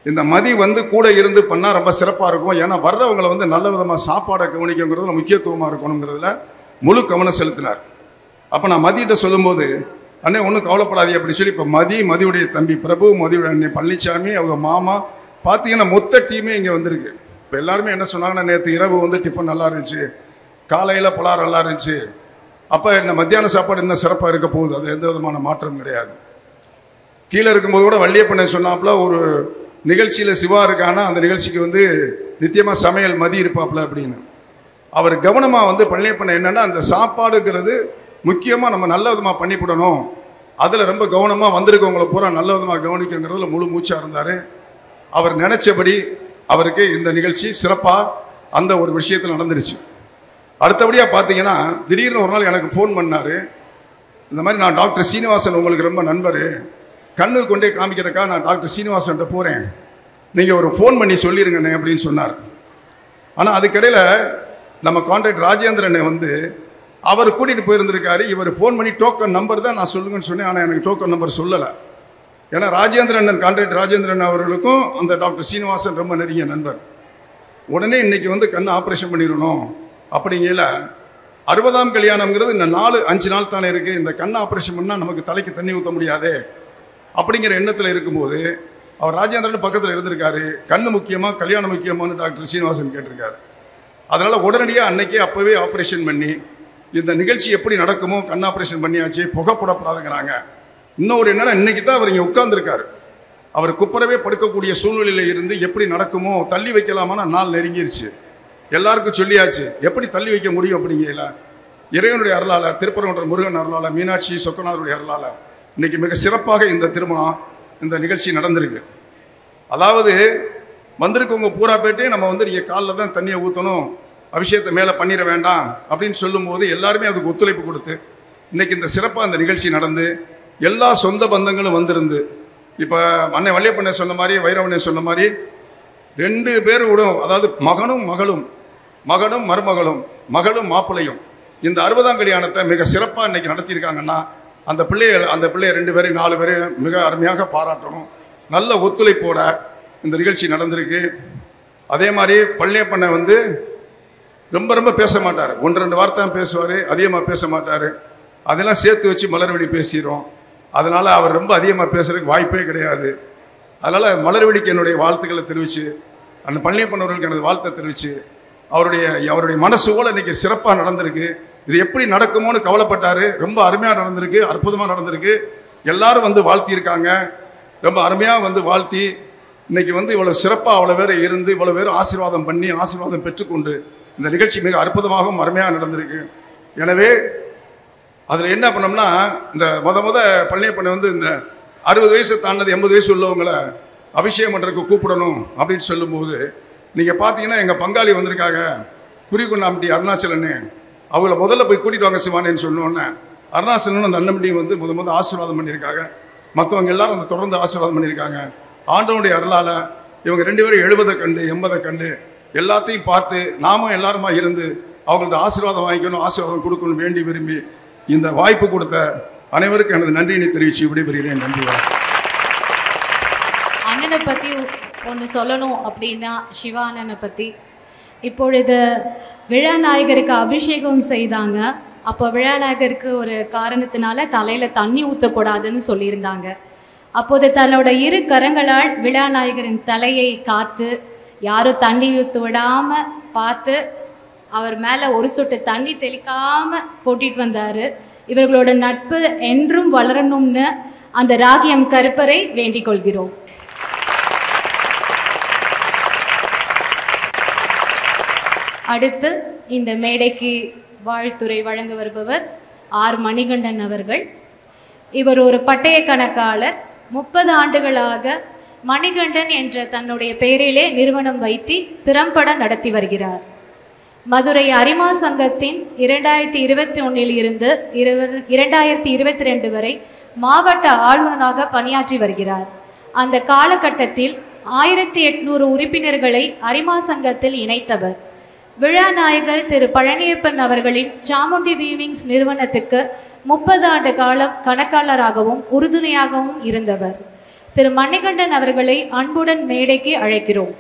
இந்த மதி கூட இருந்து பண்ணால் ரொம்ப சிறப்பாக இருக்கும். ஏன்னா வர்றவங்களை நல்ல விதமாக சாப்பாடை கவனிக்கங்கிறதுல முக்கியத்துவமாக இருக்கணுங்கிறதுல முழு கவனம் செலுத்தினார். அப்போ நான் மதியிட்ட சொல்லும்போது, அண்ணே ஒன்றும் கவலைப்படாதீங்க அப்படின்னு சொல்லி இப்போ மதியுடைய தம்பி பிரபு, மதியுடைய அண்ணே பழனிசாமி, அவங்க மாமா பார்த்தீங்கன்னா மொத்த டீமே இங்கே வந்திருக்கு. இப்போ எல்லாருமே என்ன சொன்னாங்கன்னா, நேற்று இரவு டிஃபன் நல்லா இருந்துச்சு, காலையில் பலாரம் நல்லா இருந்துச்சு, அப்போ என்ன மத்தியான சாப்பாடு இன்னும் சிறப்பாக இருக்க போகுது, அது எந்த விதமான மாற்றம் கிடையாது. கீழே இருக்கும்போது கூட வள்ளியப்பண்ணை சொன்னாப்புல, ஒரு நிகழ்ச்சியில் சிவா இருக்கானா அந்த நிகழ்ச்சிக்கு நித்தியமாக சமையல் மதி இருப்பாப்புல அப்படின்னு. அவர் கவனமாக பழனியப்பண்ணை என்னென்னா, அந்த சாப்பாடுங்கிறது முக்கியமாக நம்ம நல்ல விதமாக பண்ணிவிடணும், அதில் ரொம்ப கவனமாக வந்திருக்கவங்களை பூரா நல்ல விதமாக கவனிக்கங்கிறதுல முழு மூச்சாக இருந்தார். அவர் நினச்சபடி அவருக்கு இந்த நிகழ்ச்சி சிறப்பாக அந்த ஒரு விஷயத்தில் நடந்துருச்சு. அடுத்தபடியாக பார்த்தீங்கன்னா திடீர்னு ஒரு நாள் எனக்கு ஃபோன் பண்ணார். இந்த மாதிரி நான் டாக்டர் சீனிவாசன் உங்களுக்கு ரொம்ப நண்பர், கண்ணு கொண்டே காமிக்கிறக்கா நான் டாக்டர் சீனிவாசன்கிட்ட போகிறேன், நீங்கள் ஒரு ஃபோன் பண்ணி சொல்லிடுங்கண்ணே அப்படின்னு சொன்னார். ஆனால் அதுக்கிடையில் நம்ம கான்ட்ராக்ட் ராஜேந்திரனை வந்து அவர் கூட்டிகிட்டு போயிருந்திருக்காரு. இவர் ஃபோன் பண்ணி டோக்கன் நம்பர் தான் நான் சொல்லுங்கன்னு சொன்னேன். ஆனால் எனக்கு டோக்கன் நம்பர் சொல்லலை. ஏன்னா ராஜேந்திரன் கான்ட்ராக்ட் ராஜேந்திரன் அவர்களுக்கும் அந்த டாக்டர் சீனிவாசன் ரொம்ப நெருங்கிய நண்பர். உடனே இன்னைக்கு வந்து கண்ணை ஆப்ரேஷன் பண்ணிடணும் அப்படிங்கல 60ஆம் கல்யாணம்ங்கிறது இன்னும் 4-5 நாள் தானே இருக்குது. இந்த கண்ணை ஆப்ரேஷன் பண்ணால் நமக்கு தலைக்கு தண்ணி ஊற்ற முடியாது அப்படிங்கிற எண்ணத்தில் இருக்கும்போது அவர் ராஜேந்திரன் பக்கத்தில் இருந்திருக்காரு. கண்ணு முக்கியமாக கல்யாணம் முக்கியமானு டாக்டர் சீனிவாசன் கேட்டிருக்காரு. அதனால் உடனடியாக அன்னைக்கே அப்போவே ஆப்ரேஷன் பண்ணி இந்த நிகழ்ச்சி எப்படி நடக்குமோ கண் ஆப்ரேஷன் பண்ணியாச்சு, புகைப்படப்படாதுங்கிறாங்க. இன்னொரு என்னன்னா இன்னைக்கு தான் அவர் இங்கே உட்கார்ந்துருக்காரு. அவர் குப்பரவே படுக்கக்கூடிய சூழ்நிலையில் இருந்து எப்படி நடக்குமோ தள்ளி வைக்கலாமான நாள் நெருங்கிருச்சு. எல்லாருக்கும் சொல்லியாச்சு, எப்படி தள்ளி வைக்க முடியும் அப்படிங்கல இறைவனுடைய அருளால், திருப்பரங்குன்றம் முருகன் அருளால், மீனாட்சி சொக்கநாதருடைய அருளால் இன்னைக்கு மிக சிறப்பாக இந்த திருமணம் இந்த நிகழ்ச்சி நடந்திருக்கு. அதாவது வந்திருக்கவங்க பூரா போய்ட்டு நம்ம வந்து நீங்கள் காலில் தான் தண்ணியை ஊற்றணும், அபிஷேகத்தை மேலே பண்ணிட வேண்டாம் அப்படின்னு சொல்லும்போது எல்லாருமே அதுக்கு ஒத்துழைப்பு கொடுத்து இன்னைக்கு இந்த சிறப்பாக இந்த நிகழ்ச்சி நடந்து எல்லா சொந்த பந்தங்களும் வந்திருந்து இப்போ அன்னை வள்ளியப்பண்ணை சொன்ன மாதிரி, வைரவண்ணை சொன்ன மாதிரி 2 பேர் விடும், அதாவது மகனும் மகளும், மகனும் மருமகளும், மகளும் மாப்பிள்ளையும் இந்த 60ஆம் கல்யாணத்தை மிக சிறப்பாக இன்னைக்கு நடத்தியிருக்காங்கன்னா அந்த பிள்ளைய 2 பேரையும் 4 பேரையும் மிக அருமையாக பாராட்டணும். நல்ல ஒத்துழைப்போட இந்த நிகழ்ச்சி நடந்திருக்கு. அதே மாதிரி பழனியப்பண்ணை வந்து ரொம்ப ரொம்ப பேச மாட்டார், 1-2 வார்த்தை பேசுவார், அதிகமாக பேச மாட்டார். அதெல்லாம் சேர்த்து வச்சு மலர்விழி பேசிடுறோம். அதனால் அவர் ரொம்ப அதிகமாக பேசுறதுக்கு வாய்ப்பே கிடையாது. அதனால் மலர்விழிக்கு என்னுடைய வாழ்த்துக்களை தெரிவித்து, அந்த பழனியப்பண்ணவர்களுக்கு எனது வாழ்த்தை தெரிவித்து, அவருடைய மனசு போல இன்னைக்கு சிறப்பாக நடந்திருக்கு. இது எப்படி நடக்குமோன்னு கவலைப்பட்டார். ரொம்ப அருமையாக நடந்திருக்கு, அற்புதமாக நடந்திருக்கு. எல்லாரும் வந்து வாழ்த்தியிருக்காங்க. ரொம்ப அருமையாக வந்து வாழ்த்தி இன்னைக்கு வந்து இவ்வளோ சிறப்பாக அவ்வளோ பேர் இருந்து இவ்வளோ பேர் ஆசீர்வாதம் பண்ணி ஆசீர்வாதம் பெற்றுக்கொண்டு இந்த நிகழ்ச்சி மிக அற்புதமாகவும் அருமையாக நடந்திருக்கு. எனவே அதில் என்ன பண்ணோம்னா இந்த முத பழனியப்பண்ணை வந்து இந்த 60 வயசு தாண்டது 80 வயசு உள்ளவங்களை அபிஷேகம் பண்ணுறதுக்கு கூப்பிடணும் அப்படின்னு சொல்லும்போது நீங்கள் பார்த்தீங்கன்னா எங்கள் பங்காளி வந்திருக்காங்க, குறிக்குண்ணாம்பட்டி அருணாச்சலன்னு, அவங்கள முதல்ல போய் கூட்டிகிட்டு வாங்க சிவானேன்னு சொன்னோன்னே அருணாச்சலன் அந்த அண்ணம்பட்டியும் வந்து முத ஆசீர்வாதம் பண்ணியிருக்காங்க. மற்றவங்க எல்லாரும் அந்த தொடர்ந்து ஆசீர்வாதம் பண்ணியிருக்காங்க. ஆண்டவனுடைய அருளால் இவங்க 2 பேரும் 70 கண்டு 80 கண்டு எல்லாத்தையும் பார்த்து நாமும் எல்லாருமா இருந்து அவங்கள்ட்ட ஆசீர்வாதம் வாங்கிக்கணும், ஆசீர்வாதம் கொடுக்கணும் வேண்டி விரும்பி இந்த வாய்ப்பு கொடுத்த அனைவருக்கும் எனது நன்றியினை தெரிவித்து விடைபெறுகிறேன். நன்றி. அண்ணனை பற்றி ஒன்று சொல்லணும் அப்படின்னா சிவா அண்ணனை பற்றி இப்பொழுது விழாநாயகருக்கு அபிஷேகம் செய்தாங்க. அப்போ விழாநாயகருக்கு ஒரு காரணத்தினால தலையில் தண்ணி ஊற்றக்கூடாதுன்னு சொல்லியிருந்தாங்க. அப்போது தன்னோட 2 கரங்களால் விழாநாயகரின் தலையை காத்து யாரும் தண்ணி ஊற்ற விடாமல் பார்த்து அவர் மேலே ஒரு சொட்டு தண்ணி தெளிக்காமல் கூட்டிகிட்டு வந்தார். இவர்களோட நட்பு என்றும் வளரணும்னு அந்த ராகியம் கருப்பரை வேண்டிக் கொள்கிறோம். அடுத்து இந்த மேடைக்கு வாழ்த்துரை வழங்க வருபவர் ஆர் மணிகண்டன் அவர்கள். இவர் ஒரு பட்டய கணக்காளர். 30 ஆண்டுகளாக மணிகண்டன் என்ற தன்னுடைய பெயரிலே நிறுவனம் வைத்து திறம்பட நடத்தி வருகிறார். மதுரை அரிமா சங்கத்தின் 2021 இருந்து 2022 வரை மாவட்ட ஆளுநராக பணியாற்றி வருகிறார். அந்த காலகட்டத்தில் 1800 உறுப்பினர்களை அரிமா சங்கத்தில் இணைத்தவர். விழாநாயகர் திரு பழனியப்பன் அவர்களின் சாமுண்டி வீவிங்ஸ் நிறுவனத்துக்கு 30 ஆண்டு காலம் கணக்காளராகவும் உறுதுணையாகவும் இருந்தவர். திரு மணிகண்டன் அவர்களை அன்புடன் மேடைக்கு அழைக்கிறோம்.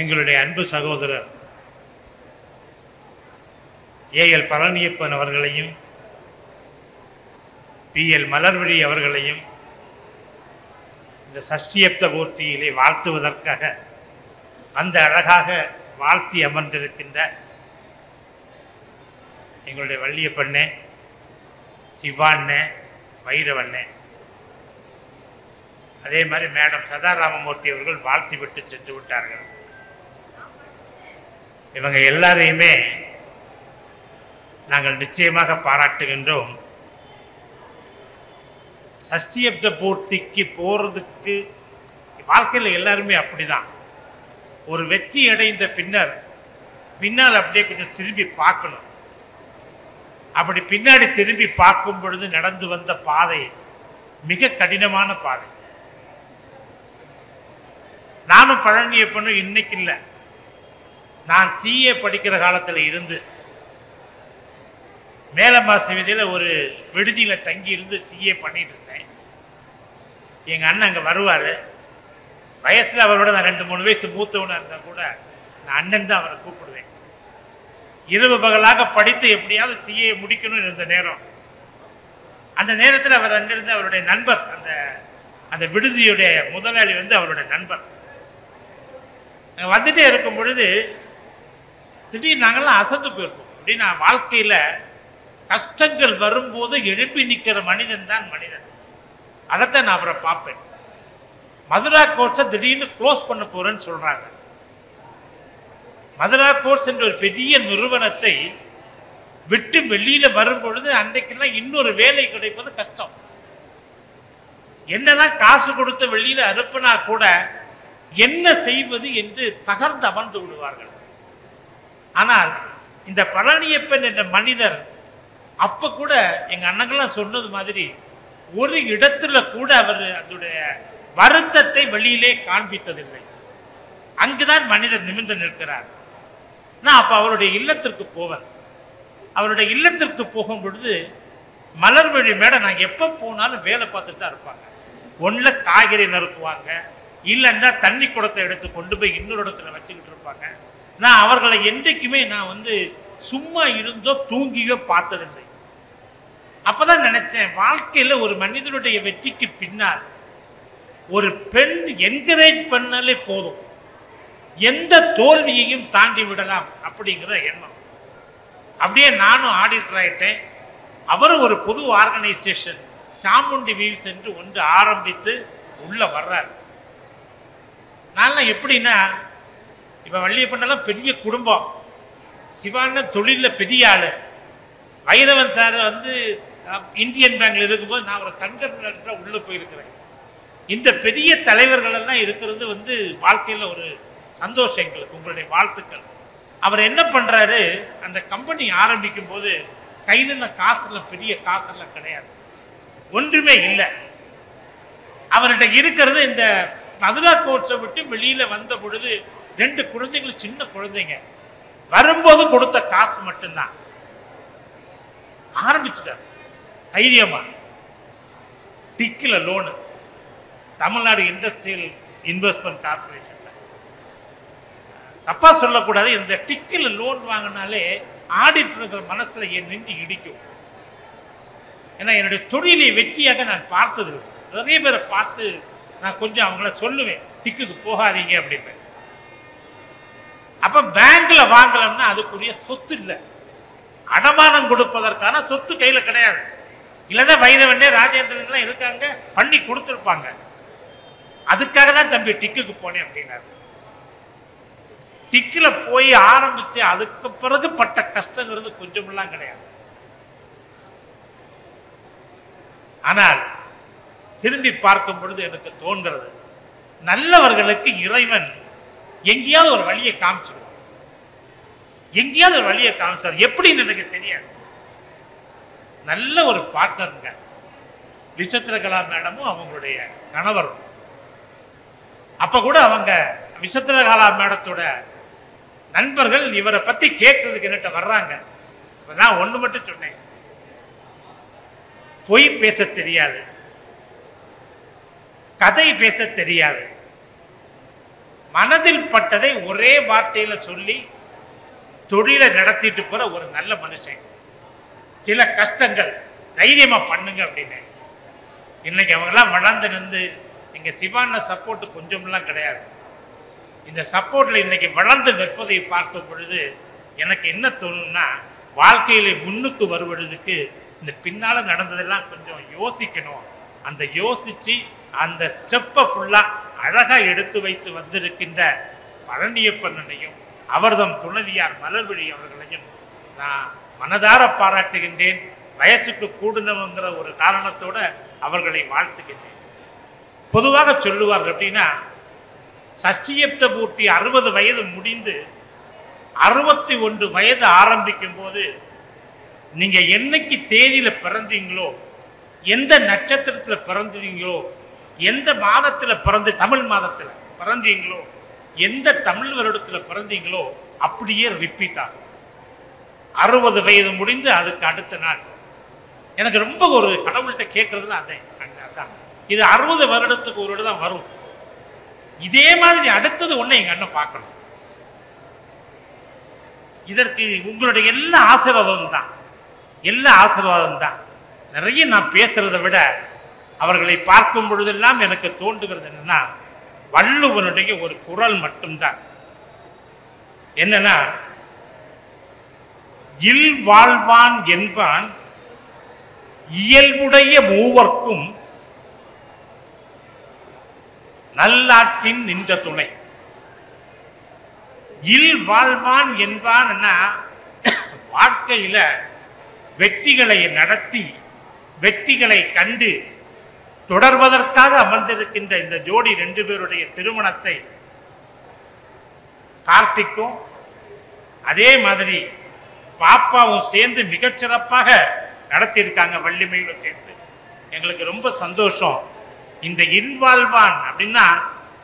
எங்களுடைய அன்பு சகோதரர் ஏஎல் பழனியப்பன் அவர்களையும் பிஎல் மலர்விழி அவர்களையும் இந்த சஷ்டியப்த பூர்த்தியிலே வாழ்த்துவதற்காக அந்த அழகாக வாழ்த்தி அமர்ந்திருக்கின்ற எங்களுடைய வள்ளியப்பண்ணே, சிவாண்ணே, வைரவண்ணே, அதே மாதிரி மேடம் சதாராமமூர்த்தி அவர்கள் வாழ்த்தி விட்டு சென்று விட்டார்கள். இவங்க எல்லாரையுமே நாங்கள் நிச்சயமாக பாராட்டுகின்றோம். சஷ்டியப்த பூர்த்திக்கு போகிறதுக்கு வாழ்க்கையில் எல்லாருமே அப்படிதான். ஒரு வெற்றி அடைந்த பின்னர் பின்னால் அப்படியே கொஞ்சம் திரும்பி பார்க்கணும். அப்படி பின்னாடி திரும்பி பார்க்கும் பொழுது நடந்து வந்த பாதை மிக கடினமான பாதை. நானும் பழனியப்பனும் இன்னைக்கு இல்லை, நான் சிஏ படிக்கிற காலத்தில் இருந்து மேலமாசி விதியில் ஒரு விடுதியில் தங்கி இருந்து சிஏ பண்ணிட்டு இருந்தேன். எங்கள் அண்ணன் அங்கே வருவார். வயசில் அவரோட நான் 2-3 வயசு மூத்தவனாக இருந்தால் கூட நான் அண்ணன் தான் அவரை கூப்பிடுவேன். இரவு பகலாக படித்து எப்படியாவது சிஏ முடிக்கணும்னு இருந்த நேரம், அந்த நேரத்தில் அவர் அங்கிருந்து அவருடைய நண்பர், அந்த விடுதியுடைய முதலாளி அவருடைய நண்பர் வந்துட்டே இருக்கும் பொழுது திடீர்னு நாங்கள்லாம் அசந்து போயிருக்கோம். அப்படின்னா வாழ்க்கையில் கஷ்டங்கள் வரும்போது எழுப்பி நிற்கிற மனிதன் தான் மனிதன். அதைத்தான் நான் அவரை பார்ப்பேன். மதுரா கோர்ட்ஸை திடீர்னு க்ளோஸ் பண்ண போறேன்னு சொல்றாங்க. மதுரா கோர்ட்ஸ் என்ற ஒரு பெரிய நிறுவனத்தை விட்டு வெளியில வரும் பொழுது அன்றைக்கெல்லாம் இன்னொரு வேலை கிடைப்பது கஷ்டம். என்னதான் காசு கொடுத்து வெளியில அனுப்பினா கூட என்ன செய்வது என்று தகர்ந்து அமர்ந்து விடுவார்கள். ஆனால் இந்த பழனியப்பன் என்ற மனிதர் அப்ப கூட எங்க அண்ணங்கள்லாம் சொன்னது மாதிரி ஒரு இடத்துல கூட அவர் அதனுடைய வருத்தத்தை வெளியிலே காண்பித்ததில்லை. அங்குதான் மனிதர் நிமிர்ந்து நிற்கிறார். நான் அப்ப அவருடைய இல்லத்திற்கு போவேன். அவருடைய இல்லத்திற்கு போகும் பொழுது மலர்வழி மேடை நான் எப்ப போனாலும் வேலை பார்த்துட்டு தான் இருப்பாங்க. ஒன்றுல காய்கறி நறுக்குவாங்க, இல்லைன்னா தண்ணி குடத்தை எடுத்து கொண்டு போய் இன்னொரு இடத்துல வச்சுக்கிட்டு இருப்பாங்க. நான் அவர்களை என்றைக்குமே நான் சும்மா இருந்தோ தூங்கியோ பார்த்ததில்லை. அப்பதான் நினைச்சேன், வாழ்க்கையில ஒரு மனிதனுடைய வெற்றிக்கு பின்னால் ஒரு பெண் என்கரேஜ் பண்ணாலே போதும், எந்த தோல்வியையும் தாண்டி விடலாம் அப்படிங்கிற எண்ணம். அப்படியே நானும் ஆடிட்டர் ஆயிட்டேன். அவரும் ஒரு புது ஆர்கனைசேஷன் சாமுண்டி வீவ்ஸ் என்று ஒன்று ஆரம்பித்து உள்ள வர்றார். நான் எப்படின்னா, இப்ப வள்ளியப்பனெல்லாம் பெரிய குடும்பம், சிவான தொழில பெரிய ஆளு, வைரவன் சார் இந்தியன் பேங்க்ல இருக்கும்போது நான் ஒரு கண்கர் உள்ள போயிருக்கிறேன். இந்த பெரிய தலைவர்கள் எல்லாம் இருக்கிறது வாழ்க்கையில ஒரு சந்தோஷம் எங்களுக்கு. உங்களுடைய வாழ்த்துக்கள். அவர் என்ன பண்றாரு, அந்த கம்பெனி ஆரம்பிக்கும் போது கையில காசுலாம் பெரிய காசெல்லாம் கிடையாது, ஒன்றுமே இல்லை. அவர்கிட்ட இருக்கிறது இந்த மதுரா கோர்ட்ஸை விட்டு வெளியில வந்த பொழுது 2 குழந்தைகள், சின்ன குழந்தைங்க, வரும்போது கொடுத்த காசு மட்டும்தான். ஆரம்பிச்சுட்டார் தைரியமா. டிக்கில லோனு, தமிழ்நாடு இண்டஸ்ட்ரியல் இன்வெஸ்ட்மெண்ட் கார்பரேஷன்ல. தப்பா சொல்லக்கூடாது, இந்த டிக்கில லோன் வாங்கினாலே ஆடிட்டர்கள் மனசுல என் நெஞ்சு இடிக்கும். ஏன்னா என்னுடைய தொழிலை வெற்றியாக நான் பார்த்தது நிறைய பேரை பார்த்து நான் கொஞ்சம் அவங்கள சொல்லுவேன், டிக்குக்கு போகாதீங்க அப்படின்னு. அப்ப பேங்க்ல வாங்கலாம்னா அதுக்குரிய சொத்து இல்லை, அடமானம் கொடுப்பதற்கான சொத்து கையில கிடையாது. இல்லதான் வைரவண்ணே ராஜேந்திரன் இருக்காங்க, பண்ணி கொடுத்துருப்பாங்க. அதுக்காக தான் தம்பி டிக்குக்கு போனேன் அப்படின்னாரு. டிக்கில போய் ஆரம்பிச்சு அதுக்கு பிறகு பட்ட கஷ்டங்கிறது கொஞ்சமெல்லாம் கிடையாது. ஆனால் திரும்பி பார்க்கும் பொழுது எனக்கு தோன்கிறது, நல்லவர்களுக்கு இறைவன் எங்கேயாவது ஒரு வழியை காமிச்சிருவான். எங்கேயாவது ஒரு வழியை காமிச்சார், எப்படின்னு எனக்கு தெரியாது. நல்ல ஒரு பார்ட்னருங்க விசித்திரகலா மேடமும் அவங்களுடைய கணவரும். அப்ப கூட அவங்க விசித்திரகலா மேடத்தோட நண்பர்கள் இவரை பத்தி கேட்கறதுக்கு என்கிட்ட வர்றாங்க. நான் ஒண்ணு மட்டும் சொன்னேன், பொய் பேச தெரியாது, கதை பேச தெரியாது, மனதில் பட்டதை ஒரே வார்த்தையில சொல்லி தொழிலை நடத்திட்டு போற ஒரு நல்ல மனுஷன். சில கஷ்டங்கள் தைரியமா பண்ணுங்க அப்படின்னு. இன்னைக்கு அவங்கெல்லாம் வளர்ந்து நின்று இங்க சிவான சப்போர்ட் கொஞ்சமெல்லாம் கிடையாது. இந்த சப்போர்ட்ல இன்னைக்கு வளர்ந்து நிற்பதை பார்க்கும் பொழுது எனக்கு என்ன தோணும்னா, வாழ்க்கையில முன்னுக்கு வருவதற்கு இந்த பின்னால நடந்ததெல்லாம் கொஞ்சம் யோசிக்கணும். அந்த யோசிச்சு அந்த ஸ்டெப்பை ஃபுல்லா அழகா எடுத்து வைத்து வந்திருக்கின்ற பழனியப்பனையும் அவர்தம் துணைவியார் மலர்விழி அவர்களையும் நான் மனதார பாராட்டுகின்றேன். வயசுக்கு கூடுனவங்கிற ஒரு காரணத்தோட அவர்களை வாழ்த்துகின்றேன். பொதுவாக சொல்லுவார்கள் அப்படின்னா, சஷ்டியப்த பூர்த்தி 60 வயது முடிந்து 61 வயது ஆரம்பிக்கும் போது நீங்க என்னைக்கு தேதியில பிறந்தீங்களோ, எந்த நட்சத்திரத்துல பிறந்தீங்களோ, எந்த மாதத்துல பிறந்து தமிழ் மாதத்துல பிறந்தீங்களோ, எந்த தமிழ் வருடத்துல பிறந்தீங்களோ அப்படியே ரிப்பீட் ஆகும். 60 வயது முடிந்து அதுக்கு அடுத்த நாள் எனக்கு ரொம்ப ஒரு கடவுள்கிட்ட கேட்கறதுல அதான் இது 60 வருடத்துக்கு ஒரு தான் வரும். இதே மாதிரி அடுத்தது ஒண்ணு எங்க அண்ணன் பார்க்கணும். இதற்கு உங்களுடைய எல்லா ஆசீர்வாதம் தான், எல்லா ஆசீர்வாதம் தான். நிறைய நான் பேசுறதை விட அவர்களை பார்க்கும் பொழுதெல்லாம் எனக்கு தோன்றுகிறது என்னன்னா, வள்ளுவனுடைய ஒரு குரல் மட்டும்தான். என்னன்னா, இல் வாழ்வான் என்பான் இயல்புடைய மூவர்க்கும் நல்லாற்றின் நின்ற துணை. இல் வாழ்வான் என்பான் வாழ்க்கையில வெற்றிகளை நடத்தி வெற்றிகளை கண்டு தொடர்வதற்காக அமர்ந்திருக்கின்ற இந்த ஜோடி 2 பேருடைய திருமணத்தை கார்த்திக்கும் அதே மாதிரி பாப்பாவும் சேர்ந்து மிகச்சிறப்பாக நடத்தியிருக்காங்க. வள்ளிமையிலும் சேர்ந்து எங்களுக்கு ரொம்ப சந்தோஷம். இந்த இன்வால்வான் அப்படின்னா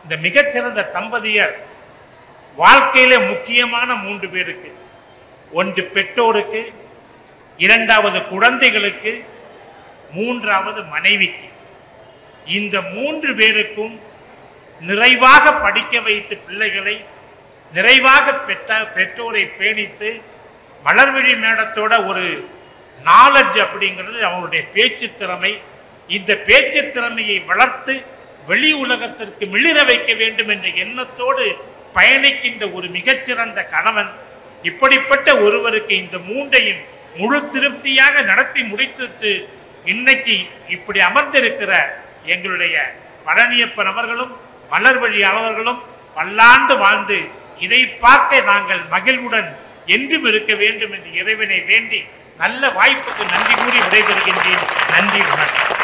இந்த மிகச்சிறந்த தம்பதியர் வாழ்க்கையில முக்கியமான 3 பேருக்கு, ஒன்று பெற்றோருக்கு, 2வது குழந்தைகளுக்கு, 3வது மனைவிக்கு. இந்த 3 பேருக்கும் நிறைவாக படிக்க வைத்து பிள்ளைகளை நிறைவாக பெற்றோரை பேணித்து மலர்விழி மேடத்தோட ஒரு நாலெட்ஜ் அப்படிங்கிறது அவங்களுடைய பேச்சு திறமை. இந்த பேச்சு திறமையை வளர்த்து வெளி உலகத்திற்கு மிளிர வைக்க வேண்டும் என்ற எண்ணத்தோடு பயணிக்கின்ற ஒரு மிகச்சிறந்த கணவன். இப்படிப்பட்ட ஒருவருக்கு இந்த 3ஐயும் முழு திருப்தியாக நடத்தி முடித்து இன்னைக்கு இப்படி அமர்ந்திருக்கிற எங்களுடைய பழனியப்பன் அவர்களும் மலர்வழி அவர்களும் பல்லாண்டு வாழ்ந்து இதை பார்க்க நாங்கள் மகிழ்வுடன் என்றும் இருக்க வேண்டும் என்று இறைவனை வேண்டி நல்ல வாய்ப்புக்கு நன்றி கூறி விடைபெறுகின்றேன். நன்றி, வணக்கம்.